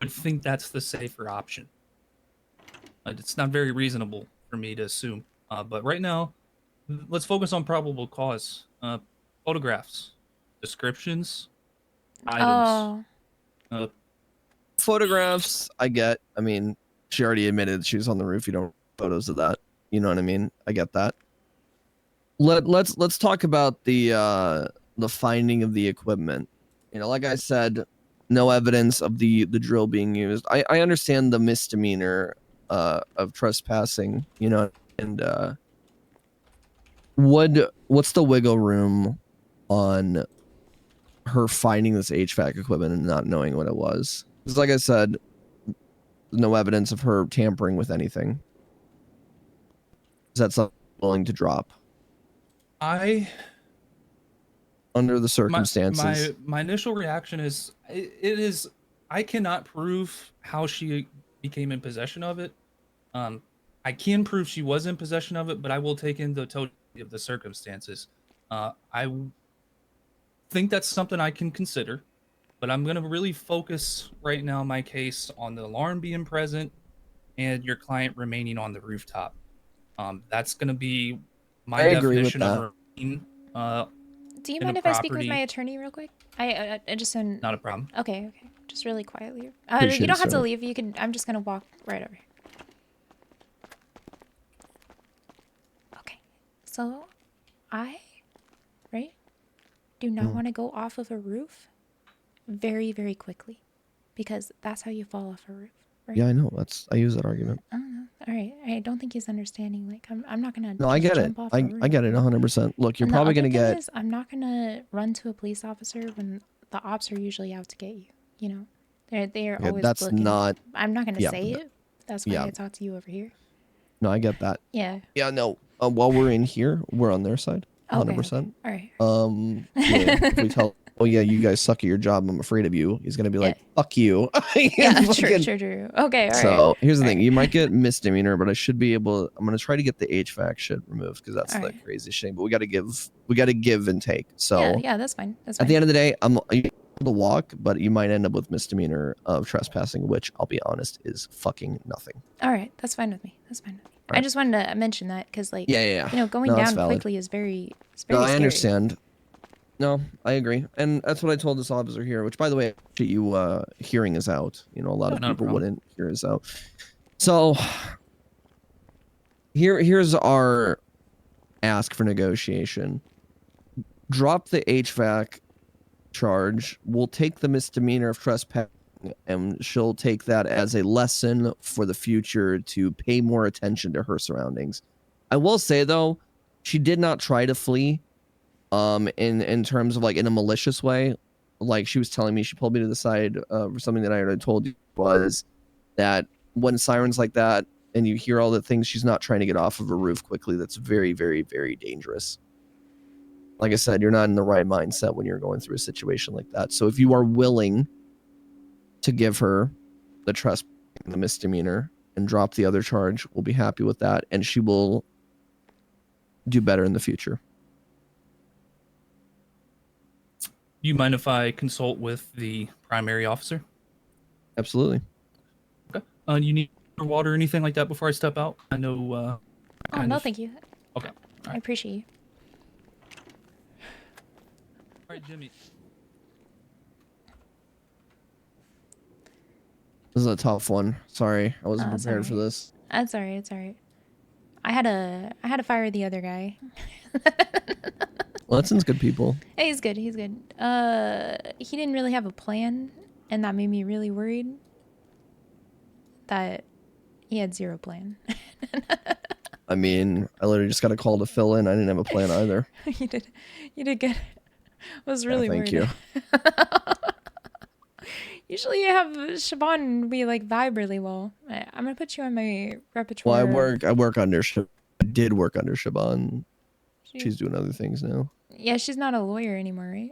Speaker 5: would think that's the safer option. It's not very reasonable for me to assume. But right now, let's focus on probable cause. Photographs, descriptions, items.
Speaker 1: Oh,
Speaker 4: Photographs, I get. I mean, she already admitted she was on the roof. You don't have photos of that. You know what I mean? I get that. Let's talk about the finding of the equipment. You know, like I said, no evidence of the drill being used. I understand the misdemeanor of trespassing, you know, and what's the wiggle room on her finding this HVAC equipment and not knowing what it was? Because like I said, no evidence of her tampering with anything. Is that something willing to drop under the circumstances?
Speaker 5: My initial reaction is it is I cannot prove how she became in possession of it. I can prove she was in possession of it, but I will take in the totality of the circumstances. I think that's something I can consider, but I'm going to really focus right now my case on the alarm being present and your client remaining on the rooftop. That's going to be my definition of remaining.
Speaker 1: do you mind if I speak with my attorney real quick? I just
Speaker 5: Not a problem.
Speaker 1: Okay. Just really quietly.
Speaker 4: Appreciate
Speaker 1: you don't
Speaker 4: it,
Speaker 1: have to
Speaker 4: sir.
Speaker 1: leave. You can. I'm just gonna walk right over here. Okay. So, do not want to go off of a roof very, very quickly, because that's how you fall off a roof. Right?
Speaker 4: Yeah, I know. I use that argument.
Speaker 1: All right. I don't think he's understanding. Like, I'm not gonna.
Speaker 4: No, I get it.
Speaker 1: jump off
Speaker 4: I
Speaker 1: a roof.
Speaker 4: get it 100%. Look, you're
Speaker 1: And the
Speaker 4: probably
Speaker 1: other
Speaker 4: gonna
Speaker 1: thing
Speaker 4: get.
Speaker 1: is, I'm not gonna run to a police officer when the ops are usually out to get you. You know, they're
Speaker 4: Yeah,
Speaker 1: always
Speaker 4: that's
Speaker 1: looking.
Speaker 4: not.
Speaker 1: I'm not gonna
Speaker 4: yeah,
Speaker 1: say it. That's why
Speaker 4: yeah.
Speaker 1: I talk to you over here.
Speaker 4: No, I get that.
Speaker 1: Yeah.
Speaker 4: Yeah, no. While we're in here, we're on their side.
Speaker 1: Okay,
Speaker 4: 100%.
Speaker 1: All right.
Speaker 4: Yeah, if we tell, oh yeah, you guys suck at your job, I'm afraid of you, he's gonna be like, fuck you.
Speaker 1: Yeah,
Speaker 4: Fucking-
Speaker 1: true. Okay, all right.
Speaker 4: So here's the
Speaker 1: All
Speaker 4: thing:
Speaker 1: right.
Speaker 4: you might get misdemeanor, but I should be able. I'm gonna try to get the HVAC shit removed because that's
Speaker 1: All
Speaker 4: the
Speaker 1: right.
Speaker 4: crazy shit. But we gotta give and take. So
Speaker 1: Yeah, that's fine. That's
Speaker 4: at
Speaker 1: fine.
Speaker 4: the end of the day, I'm able to walk, but you might end up with misdemeanor of trespassing, which I'll be honest is fucking nothing.
Speaker 1: All right, that's fine with me. I
Speaker 4: Right.
Speaker 1: just wanted to mention that because, like,
Speaker 4: Yeah.
Speaker 1: you know, going
Speaker 4: No, that's
Speaker 1: down
Speaker 4: valid.
Speaker 1: quickly is very
Speaker 4: No, I
Speaker 1: scary.
Speaker 4: understand. No, I agree, and that's what I told this officer here. Which, by the way, I appreciate you hearing us out. You know, a lot of
Speaker 5: No
Speaker 4: people
Speaker 5: problem.
Speaker 4: wouldn't hear us out. So here's our ask for negotiation. Drop the HVAC charge. We'll take the misdemeanor of trespassing, and she'll take that as a lesson for the future to pay more attention to her surroundings. I will say though, she did not try to flee. In terms of like in a malicious way, like she was telling me, she pulled me to the side for something that I already told you, was that when sirens like that and you hear all the things, she's not trying to get off of a roof quickly. That's very, very, very dangerous. Like I said, you're not in the right mindset when you're going through a situation like that. So if you are willing to give her the trespassing, the misdemeanor, and drop the other charge, we'll be happy with that, and she will do better in the future.
Speaker 5: Do you mind if I consult with the primary officer?
Speaker 4: Absolutely.
Speaker 5: Okay. You need water or anything like that before I step out? I know.
Speaker 1: Oh no, thank you.
Speaker 5: Okay.
Speaker 1: I appreciate you.
Speaker 5: All right, Jimmy.
Speaker 4: This is a tough one. Sorry, I wasn't
Speaker 1: Oh, it's
Speaker 4: prepared for
Speaker 1: alright.
Speaker 4: this.
Speaker 1: That's all right. It's all right. I had to fire the other guy.
Speaker 4: Watson's good people.
Speaker 1: Hey, he's good. He didn't really have a plan, and that made me really worried that he had zero plan.
Speaker 4: I mean, I literally just got a call to fill in. I didn't have a plan either.
Speaker 1: You did good. I was really
Speaker 4: thank
Speaker 1: worried.
Speaker 4: you.
Speaker 1: Usually you have Siobhan and we like vibe really well. I'm gonna put you on my repertoire.
Speaker 4: Well, I work under. I did work under Siobhan. She's doing other things now.
Speaker 1: Yeah, she's not a lawyer anymore, right?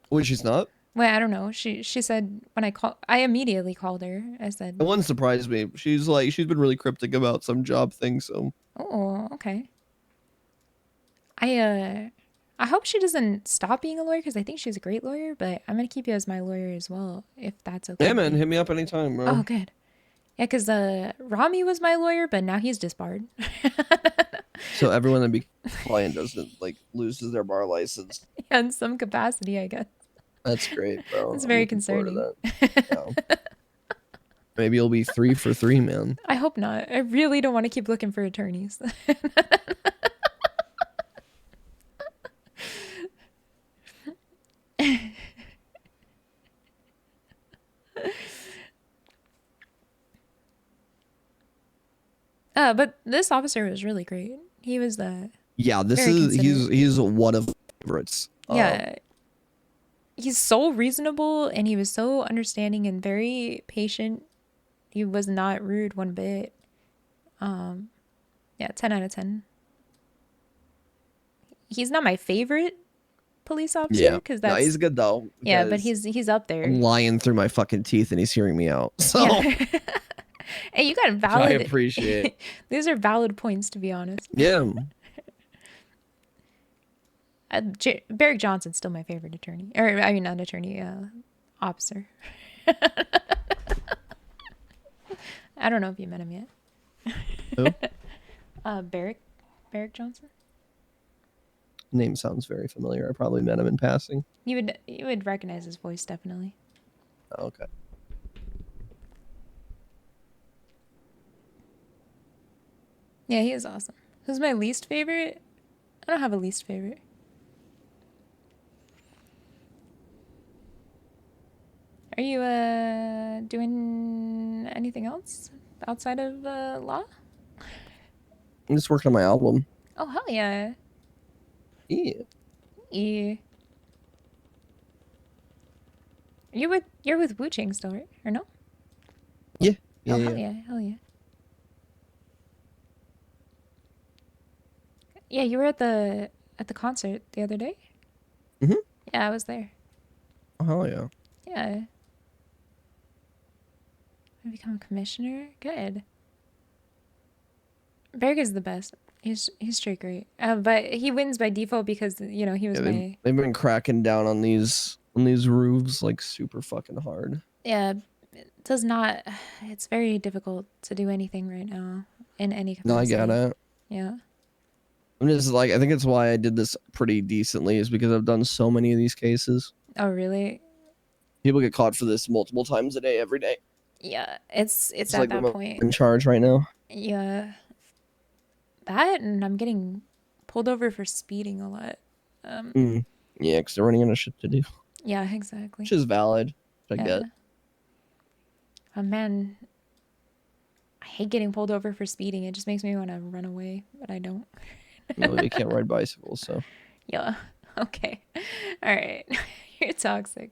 Speaker 4: Wait, she's not?
Speaker 1: Wait, I don't know. She said when I immediately called her. I said,
Speaker 4: It wouldn't surprise me. She's been really cryptic about some job thing. So
Speaker 1: "Oh, okay." I I hope she doesn't stop being a lawyer because I think she's a great lawyer, but I'm going to keep you as my lawyer as well, if that's okay.
Speaker 4: Yeah,
Speaker 1: with
Speaker 4: man,
Speaker 1: you.
Speaker 4: hit me up anytime, bro.
Speaker 1: Oh, good. Yeah, because Rami was my lawyer, but now he's disbarred.
Speaker 4: So everyone that becomes a client doesn't like loses their bar license.
Speaker 1: Yeah, in some capacity, I guess.
Speaker 4: That's great, bro.
Speaker 1: It's
Speaker 4: I'm
Speaker 1: very
Speaker 4: looking forward to
Speaker 1: concerning.
Speaker 4: that. Yeah. Maybe you'll be 3 for 3, man.
Speaker 1: I hope not. I really don't want to keep looking for attorneys. But this officer was really great. He was the
Speaker 4: Yeah, this
Speaker 1: Very
Speaker 4: is
Speaker 1: considerate.
Speaker 4: he's one of my favorites.
Speaker 1: yeah. He's so reasonable and he was so understanding and very patient. He was not rude one bit. Yeah, 10 out of 10. He's not my favorite police officer
Speaker 4: Yeah,
Speaker 1: because
Speaker 4: no,
Speaker 1: that's
Speaker 4: he's good though.
Speaker 1: yeah, but
Speaker 4: because
Speaker 1: he's up there.
Speaker 4: I'm lying through my fucking teeth and he's hearing me out. So
Speaker 1: Yeah. Hey, you got
Speaker 4: I
Speaker 1: valid.
Speaker 4: appreciate.
Speaker 1: These are valid points, to be honest.
Speaker 4: Yeah.
Speaker 1: Barrick Johnson's still my favorite attorney, or I mean, not attorney, officer. I don't know if you met him yet.
Speaker 4: Who?
Speaker 1: Barrick Johnson.
Speaker 4: Name sounds very familiar. I probably met him in passing.
Speaker 1: You would recognize his voice definitely.
Speaker 4: Oh, okay.
Speaker 1: Yeah, he is awesome. Who's my least favorite? I don't have a least favorite. Are you doing anything else outside of law?
Speaker 4: I'm just working on my album.
Speaker 1: Oh hell yeah.
Speaker 4: Yeah.
Speaker 1: Yeah. You're with Wu Chang still, right? Or no?
Speaker 4: Yeah.
Speaker 1: Oh hell yeah, hell yeah. Yeah, you were at the concert the other day?
Speaker 4: Mhm.
Speaker 1: Yeah, I was there.
Speaker 4: Oh, hell yeah.
Speaker 1: Yeah. I become a commissioner? Good. Berg is the best. He's straight great. But he wins by default because, you know, he was
Speaker 4: Yeah,
Speaker 1: my
Speaker 4: they've been cracking down on these roofs like super fucking hard.
Speaker 1: yeah, it does not it's very difficult to do anything right now in any capacity.
Speaker 4: No, I get it.
Speaker 1: Yeah.
Speaker 4: I'm just like, I think it's why I did this pretty decently is because I've done so many of these cases.
Speaker 1: Oh, really?
Speaker 4: People get caught for this multiple times a day, every day.
Speaker 1: Yeah, it's at
Speaker 4: like
Speaker 1: that
Speaker 4: I'm
Speaker 1: point.
Speaker 4: in charge right now.
Speaker 1: Yeah. That and I'm getting pulled over for speeding a lot.
Speaker 4: Yeah, because they're running out of shit to do,
Speaker 1: Yeah, exactly.
Speaker 4: which is valid. Which I get.
Speaker 1: Oh man, I hate getting pulled over for speeding. It just makes me want to run away, but I don't.
Speaker 4: No, you can't ride bicycles, so.
Speaker 1: Yeah. Okay. All right. You're toxic.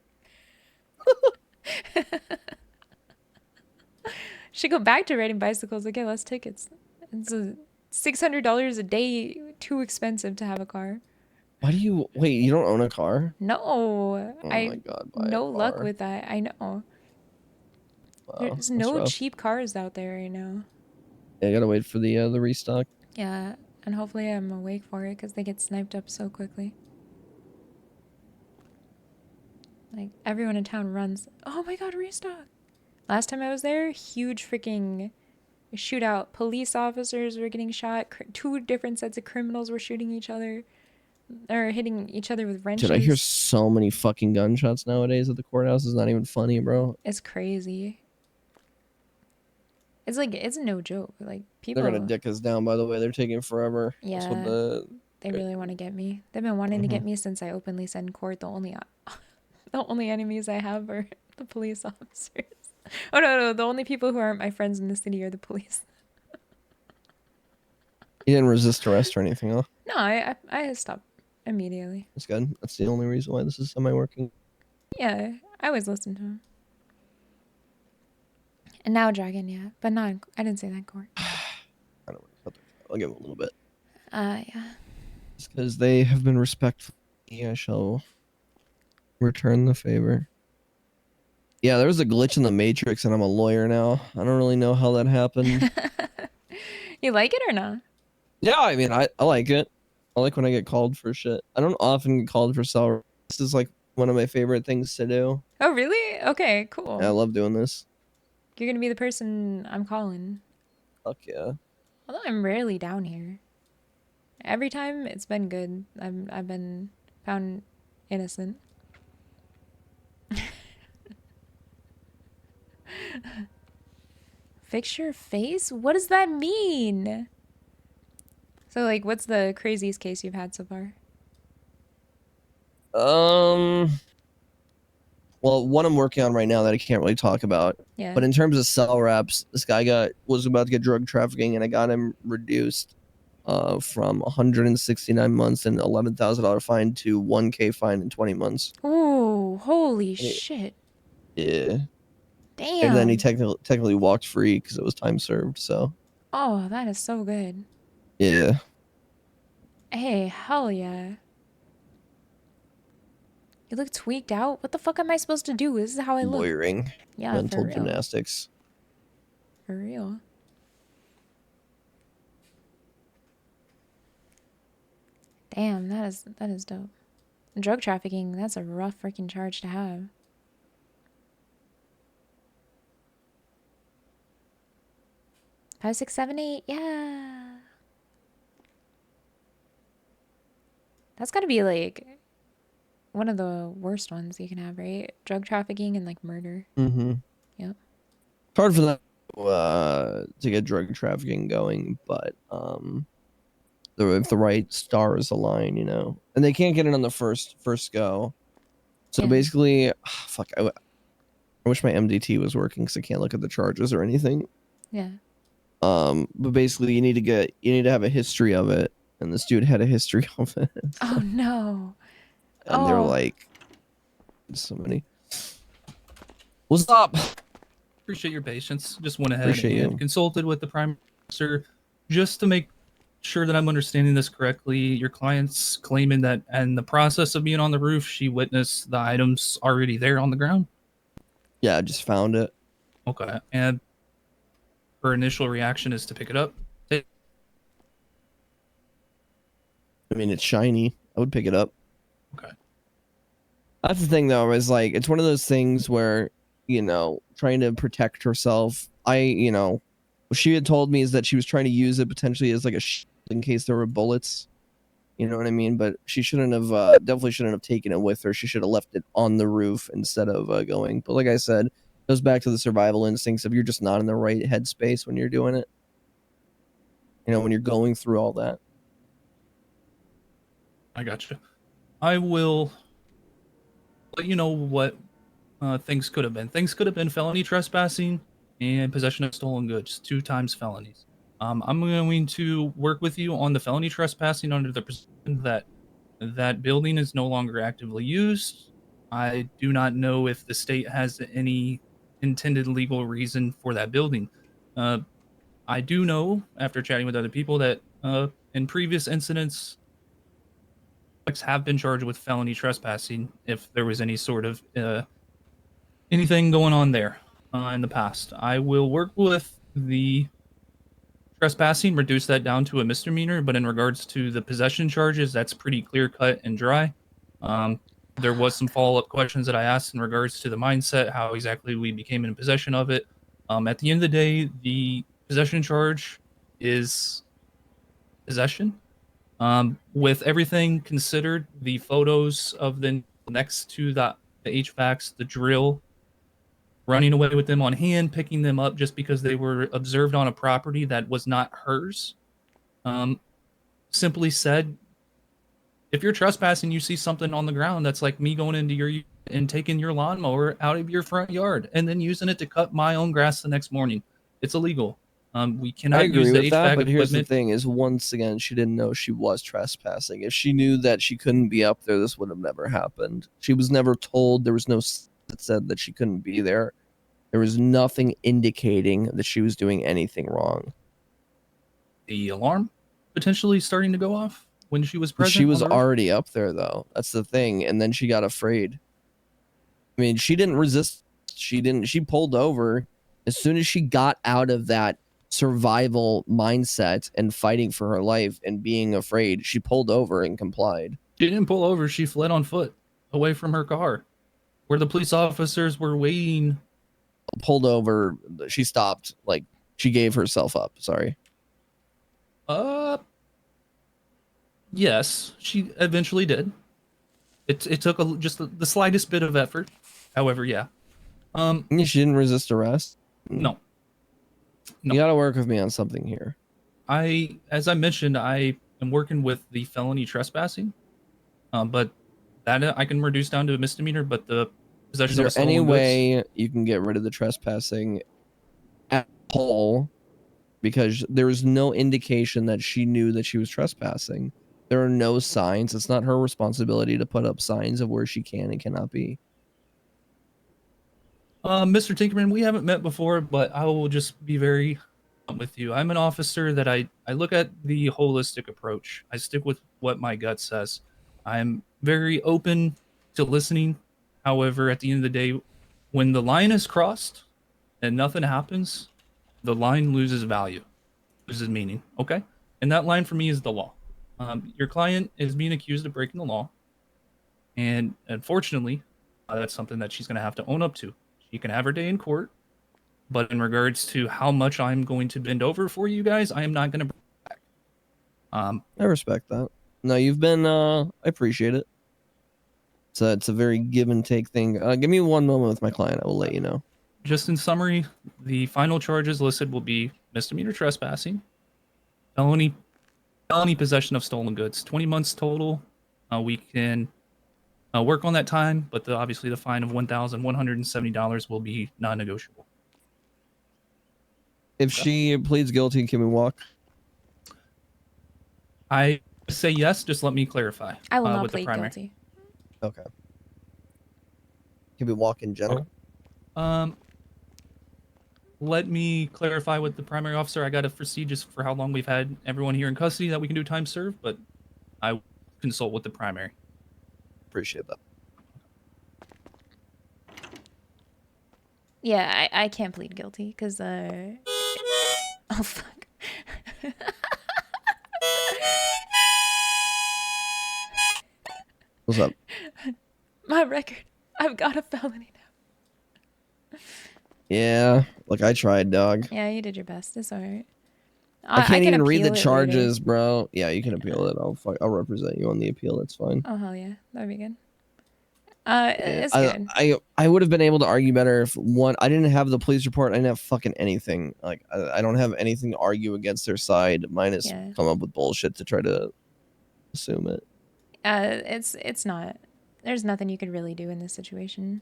Speaker 1: Should go back to riding bicycles. Okay, less tickets. It's $600 a day. Too expensive to have a car.
Speaker 4: Why do you wait? You don't own a car?
Speaker 1: No,
Speaker 4: Oh
Speaker 1: I
Speaker 4: my god! Buy
Speaker 1: no
Speaker 4: a
Speaker 1: luck
Speaker 4: car.
Speaker 1: with that. I know.
Speaker 4: Wow,
Speaker 1: There's
Speaker 4: that's
Speaker 1: no
Speaker 4: rough.
Speaker 1: cheap cars out there right now.
Speaker 4: Yeah, I gotta wait for the restock.
Speaker 1: Yeah, and hopefully I'm awake for it because they get sniped up so quickly. Like, everyone in town runs. Oh my god, restock! Last time I was there, huge freaking shootout. Police officers were getting shot. Two different sets of criminals were shooting each other. Or hitting each other with wrenches.
Speaker 4: Dude, I hear so many fucking gunshots nowadays at the courthouse. It's not even funny, bro.
Speaker 1: It's crazy. It's like, it's no joke. Like, people...
Speaker 4: They're gonna dick us down, by the way. They're taking forever.
Speaker 1: Yeah.
Speaker 4: That's what
Speaker 1: They really want to get me. They've been wanting to get me since I openly said in court the only enemies I have are the police officers. Oh no, the only people who aren't my friends in the city are the police.
Speaker 4: You didn't resist arrest or anything, huh?
Speaker 1: No, I stopped immediately.
Speaker 4: That's good. That's the only reason why this is semi-working.
Speaker 1: Yeah, I always listen to him. And now Dragon, yeah, but not. I didn't say that in court.
Speaker 4: I don't know. I'll give them a little bit.
Speaker 1: Yeah.
Speaker 4: Just because they have been respectful, I shall return the favor. Yeah, there was a glitch in the Matrix, and I'm a lawyer now. I don't really know how that happened.
Speaker 1: You like it or not?
Speaker 4: Yeah, I mean, I like it. I like when I get called for shit. I don't often get called for cell. This is like one of my favorite things to do.
Speaker 1: Oh, really? Okay, cool.
Speaker 4: I love doing this.
Speaker 1: You're gonna be the person I'm calling.
Speaker 4: Fuck yeah.
Speaker 1: Although I'm rarely down here. Every time it's been good. I've been found innocent. Fix your face? What does that mean? So, like, what's the craziest case you've had so far?
Speaker 4: Well, one I'm working on right now that I can't really talk about.
Speaker 1: Yeah.
Speaker 4: But in terms of cell reps, this guy was about to get drug trafficking, and I got him reduced from 169 months and $11,000 fine to 1K fine in 20 months.
Speaker 1: Ooh, holy
Speaker 4: Yeah.
Speaker 1: shit.
Speaker 4: Yeah.
Speaker 1: Damn.
Speaker 4: And then he technically walked free because it was time served. So.
Speaker 1: Oh, that is so good.
Speaker 4: Yeah.
Speaker 1: Hey, hell yeah. You look tweaked out. What the fuck am I supposed to do? This is how I look.
Speaker 4: Lawyering.
Speaker 1: Yeah,
Speaker 4: Mental
Speaker 1: for real.
Speaker 4: gymnastics.
Speaker 1: For real. Damn, that is dope. Drug trafficking, that's a rough freaking charge to have. Five, 6, 7, 8, yeah. That's gotta be like one of the worst ones you can have, right? Drug trafficking and like murder.
Speaker 4: Mm-hmm.
Speaker 1: Yep.
Speaker 4: It's hard for them to get drug trafficking going, but if the right stars align, you know, and they can't get it on the first go. So
Speaker 1: Yeah.
Speaker 4: basically, fuck, I wish my MDT was working because I can't look at the charges or anything.
Speaker 1: Yeah.
Speaker 4: But basically, you need to have a history of it, and this dude had a history of it.
Speaker 1: Oh no.
Speaker 4: And they're
Speaker 1: Oh.
Speaker 4: like, so many. What's up?
Speaker 5: Appreciate your patience. Just went ahead
Speaker 4: Appreciate
Speaker 5: and
Speaker 4: you.
Speaker 5: consulted with the prime officer just to make sure that I'm understanding this correctly. Your client's claiming that in the process of being on the roof, she witnessed the items already there on the ground.
Speaker 4: Yeah, I just found it.
Speaker 5: Okay. And her initial reaction is to pick it up.
Speaker 4: I mean, it's shiny. I would pick it up.
Speaker 5: Okay.
Speaker 4: That's the thing, though, is like, it's one of those things where, you know, trying to protect herself. What she had told me is that she was trying to use it potentially as like a shield in case there were bullets. You know what I mean? But she shouldn't have, definitely shouldn't have taken it with her. She should have left it on the roof instead of going. But like I said, it goes back to the survival instincts of you're just not in the right headspace when you're doing it. You know, when you're going through all that.
Speaker 5: I gotcha. I will let you know what things could have been. Things could have been felony trespassing and possession of stolen goods, 2 times felonies. I'm going to work with you on the felony trespassing under the presumption that that building is no longer actively used. I do not know if the state has any intended legal reason for that building. I do know, after chatting with other people, that in previous incidents, have been charged with felony trespassing if there was any sort of anything going on there in the past. I will work with the trespassing, reduce that down to a misdemeanor, but in regards to the possession charges, that's pretty clear cut and dry. There was some follow-up questions that I asked in regards to the mindset, how exactly we became in possession of it. At the end of the day, the possession charge is possession. With everything considered, the photos of the next to the HVACs, the drill, running away with them on hand, picking them up just because they were observed on a property that was not hers. Simply said, if you're trespassing, you see something on the ground that's like me going into your and taking your lawnmower out of your front yard and then using it to cut my own grass the next morning. It's illegal. We cannot
Speaker 4: I agree
Speaker 5: use the
Speaker 4: with that,
Speaker 5: HVAC
Speaker 4: but here's the
Speaker 5: equipment.
Speaker 4: thing: is once again, she didn't know she was trespassing. If she knew that she couldn't be up there, this would have never happened. She was never told. There was no that said that she couldn't be there. There was nothing indicating that she was doing anything wrong.
Speaker 5: The alarm potentially starting to go off when she was
Speaker 4: But
Speaker 5: present.
Speaker 4: she was
Speaker 5: on the roof?
Speaker 4: already up there, though. That's the thing. And then she got afraid. I mean, she didn't resist. She pulled over as soon as she got out of that survival mindset and fighting for her life and being afraid, she pulled over and complied.
Speaker 5: She didn't pull over. She fled on foot away from her car where the police officers were waiting.
Speaker 4: Pulled over. She stopped. Like, she gave herself up. Sorry.
Speaker 5: Yes, she eventually did. It took just the slightest bit of effort. However, yeah.
Speaker 4: She didn't resist arrest.
Speaker 5: No.
Speaker 4: You got to work with me on something here.
Speaker 5: As I mentioned, I am working with the felony trespassing, but that I can reduce down to a misdemeanor. But the possession
Speaker 4: Is there
Speaker 5: of stolen
Speaker 4: any
Speaker 5: goods,
Speaker 4: way you can get rid of the trespassing at all? Because there was no indication that she knew that she was trespassing. There are no signs. It's not her responsibility to put up signs of where she can and cannot be.
Speaker 5: Mr. Tinkerman, we haven't met before, but I will just be very with you. I'm an officer that I look at the holistic approach. I stick with what my gut says. I'm very open to listening. However, at the end of the day, when the line is crossed and nothing happens, the line loses value, loses meaning. Okay? And that line for me is the law. Your client is being accused of breaking the law. And unfortunately, that's something that she's going to have to own up to. She can have her day in court. But in regards to how much I'm going to bend over for you guys, I am not going to bring it back.
Speaker 4: I respect that. No, you've been, I appreciate it. It's a very give and take thing. Give me one moment with my client. I will let you know.
Speaker 5: Just in summary, the final charges listed will be misdemeanor trespassing, felony possession of stolen goods, 20 months total. We can work on that time, but obviously the fine of $1,170 will be non-negotiable.
Speaker 4: If she pleads guilty, can we walk?
Speaker 5: I say yes, just let me clarify.
Speaker 1: I will not
Speaker 5: with the
Speaker 1: plead
Speaker 5: primary.
Speaker 1: guilty.
Speaker 4: Okay. Can we walk in general?
Speaker 5: Let me clarify with the primary officer. I got to foresee just for how long we've had everyone here in custody that we can do time served, but I consult with the primary.
Speaker 4: Appreciate that.
Speaker 1: Yeah, I can't plead guilty because oh fuck.
Speaker 4: What's up?
Speaker 1: My record. I've got a felony now.
Speaker 4: Yeah, look, I tried, dog.
Speaker 1: Yeah, you did your best. It's alright.
Speaker 4: I can't
Speaker 1: can
Speaker 4: even read the
Speaker 1: appeal it
Speaker 4: charges,
Speaker 1: later.
Speaker 4: bro. Yeah, you can appeal it. I'll represent you on the appeal. It's fine.
Speaker 1: Oh hell yeah, that'd be good.
Speaker 4: Yeah,
Speaker 1: It's good.
Speaker 4: I would have been able to argue better if I didn't have the police report. I didn't have fucking anything. Like I don't have anything to argue against their side. Minus
Speaker 1: Yeah.
Speaker 4: come up with bullshit to try to assume it.
Speaker 1: It's not. There's nothing you could really do in this situation.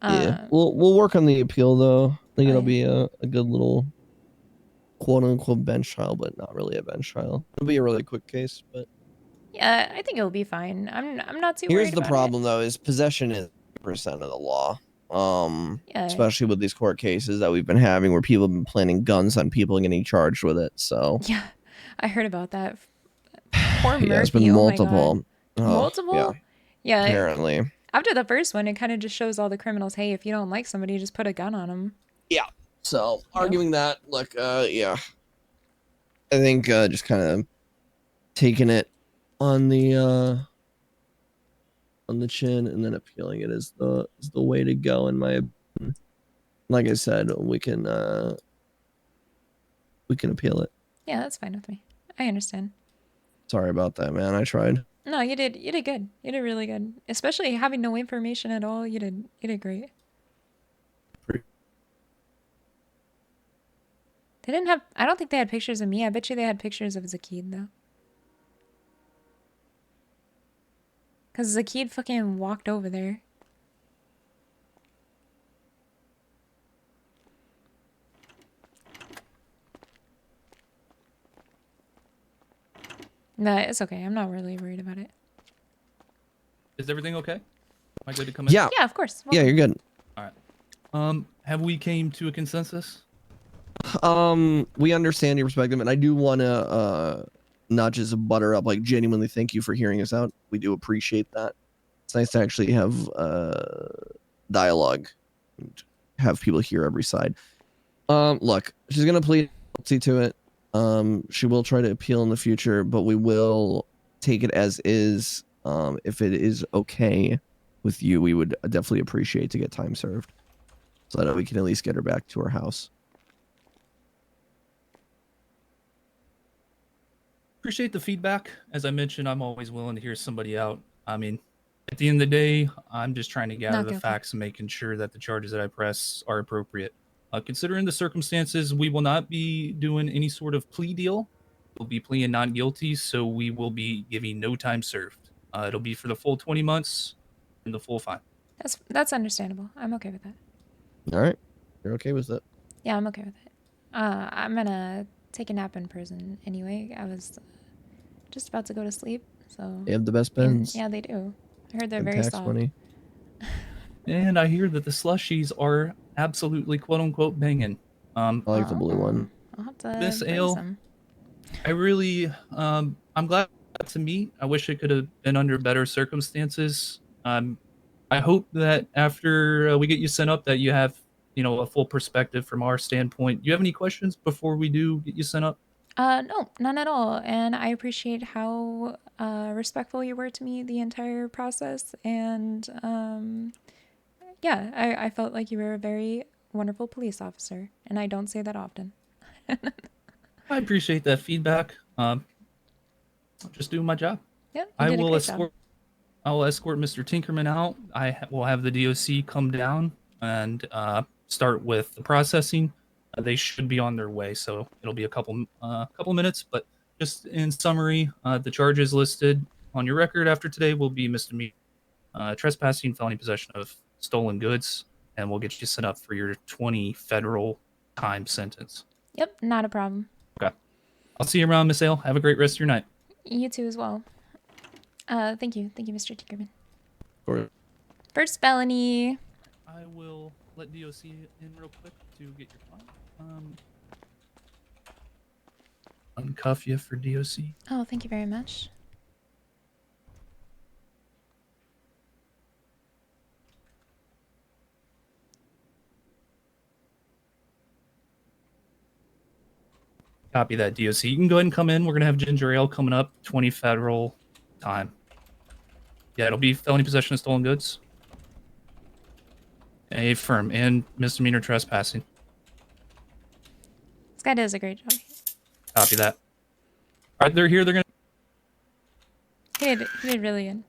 Speaker 4: Yeah, we'll work on the appeal though. I think it'll
Speaker 1: yeah.
Speaker 4: be a good little quote unquote bench trial, but not really a bench trial. It'll be a really quick case, but
Speaker 1: Yeah, I think it'll be fine. I'm not too
Speaker 4: here's
Speaker 1: worried
Speaker 4: the
Speaker 1: about
Speaker 4: problem though: is possession is percent of the law.
Speaker 1: Yeah.
Speaker 4: Especially with these court cases that we've been having, where people have been planting guns on people and getting charged with it. So
Speaker 1: it. Yeah, I heard about that. Poor Murphy.
Speaker 4: yeah, it's been
Speaker 1: oh my God.
Speaker 4: multiple. Oh,
Speaker 1: Multiple? Yeah.
Speaker 4: apparently.
Speaker 1: After the first one, it kind of just shows all the criminals, hey, if you don't like somebody, just put a gun on them.
Speaker 4: Yeah. So arguing that, like, yeah, I think just kind of taking it on the chin and then appealing it is the way to go. In my, like I said, we can appeal it.
Speaker 1: Yeah, that's fine with me. I understand.
Speaker 4: Sorry about that, man. I tried.
Speaker 1: No, you did good. You did really good. Especially having no information at all. You did great. They didn't have I don't think they had pictures of me. I bet you they had pictures of Zakid though. Cause Zakid fucking walked over there. No, it's okay. I'm not really worried about it.
Speaker 5: Is everything okay? Am I good to come in?
Speaker 4: Yeah.
Speaker 1: Yeah, of course.
Speaker 4: Yeah, you're good.
Speaker 5: All right. Have we came to a consensus?
Speaker 4: We understand your perspective, and I do want to not just butter up, like, genuinely thank you for hearing us out. We do appreciate that. It's nice to actually have dialogue and have people hear every side. Look, she's gonna plead guilty to it. She will try to appeal in the future, but we will take it as is. If it is okay with you, we would definitely appreciate to get time served, so that we can at least get her back to her house.
Speaker 5: Appreciate the feedback. As I mentioned, I'm always willing to hear somebody out. I mean, at the end of the day, I'm just trying to gather
Speaker 1: Not
Speaker 5: the
Speaker 1: guilty.
Speaker 5: facts and making sure that the charges that I press are appropriate. Considering the circumstances, we will not be doing any sort of plea deal. We'll be pleading not guilty, so we will be giving no time served. It'll be for the full 20 months and the full fine.
Speaker 1: That's understandable. I'm okay with that.
Speaker 4: All right, you're okay with it?
Speaker 1: Yeah, I'm okay with it. I'm gonna take a nap in prison anyway. I was just about to go to sleep, so.
Speaker 4: They have the best
Speaker 1: And-
Speaker 4: pens.
Speaker 1: yeah, they do. I heard they're
Speaker 4: and
Speaker 1: very
Speaker 4: tax
Speaker 1: soft.
Speaker 4: money.
Speaker 5: And I hear that the slushies are absolutely quote unquote banging.
Speaker 4: I like the blue one.
Speaker 1: I'll have to
Speaker 5: Miss
Speaker 1: bring
Speaker 5: Ale,
Speaker 1: some.
Speaker 5: I really, I'm glad to meet. I wish it could have been under better circumstances. I hope that after we get you sent up, that you have, a full perspective from our standpoint. Do you have any questions before we do get you sent up?
Speaker 1: No, none at all. And I appreciate how respectful you were to me the entire process. And yeah, I felt like you were a very wonderful police officer, and I don't say that often.
Speaker 5: I appreciate that feedback. I'm just doing my job.
Speaker 1: Yeah, you
Speaker 5: I
Speaker 1: did a
Speaker 5: will
Speaker 1: great
Speaker 5: escort.
Speaker 1: job.
Speaker 5: I will escort Mr. Tinkerman out. Will have the DOC come down and start with the processing. They should be on their way, so it'll be a couple minutes. But just in summary, the charges listed on your record after today will be misdemeanor trespassing, felony possession of stolen goods, and we'll get you sent up for your 20 federal time sentence.
Speaker 1: Yep, not a problem.
Speaker 5: Okay. I'll see you around, Miss Ale. Have a great rest of your night.
Speaker 1: You too as well. Thank you, Mr. Tinkerman.
Speaker 4: Or
Speaker 1: First felony.
Speaker 5: I will let DOC in real quick to get your file. Uncuff you for DOC.
Speaker 1: Oh, thank you very much.
Speaker 5: Copy that, DOC. You can go ahead and come in. We're going to have ginger ale coming up, 20 federal time. Yeah, it'll be felony possession of stolen goods. A firm and misdemeanor trespassing.
Speaker 1: This guy does a great job.
Speaker 5: Copy that. All right, they're here. They're going to...
Speaker 1: He did really good.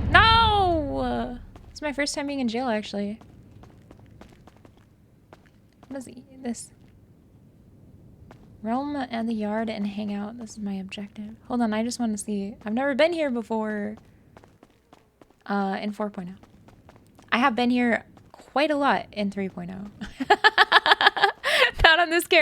Speaker 1: No! It's my first time being in jail, actually. What is this? Roam at the yard and hang out. This is my objective. Hold on, I just want to see. I've never been here before. In 4.0. I have been here quite a lot in 3.0. Not on this character.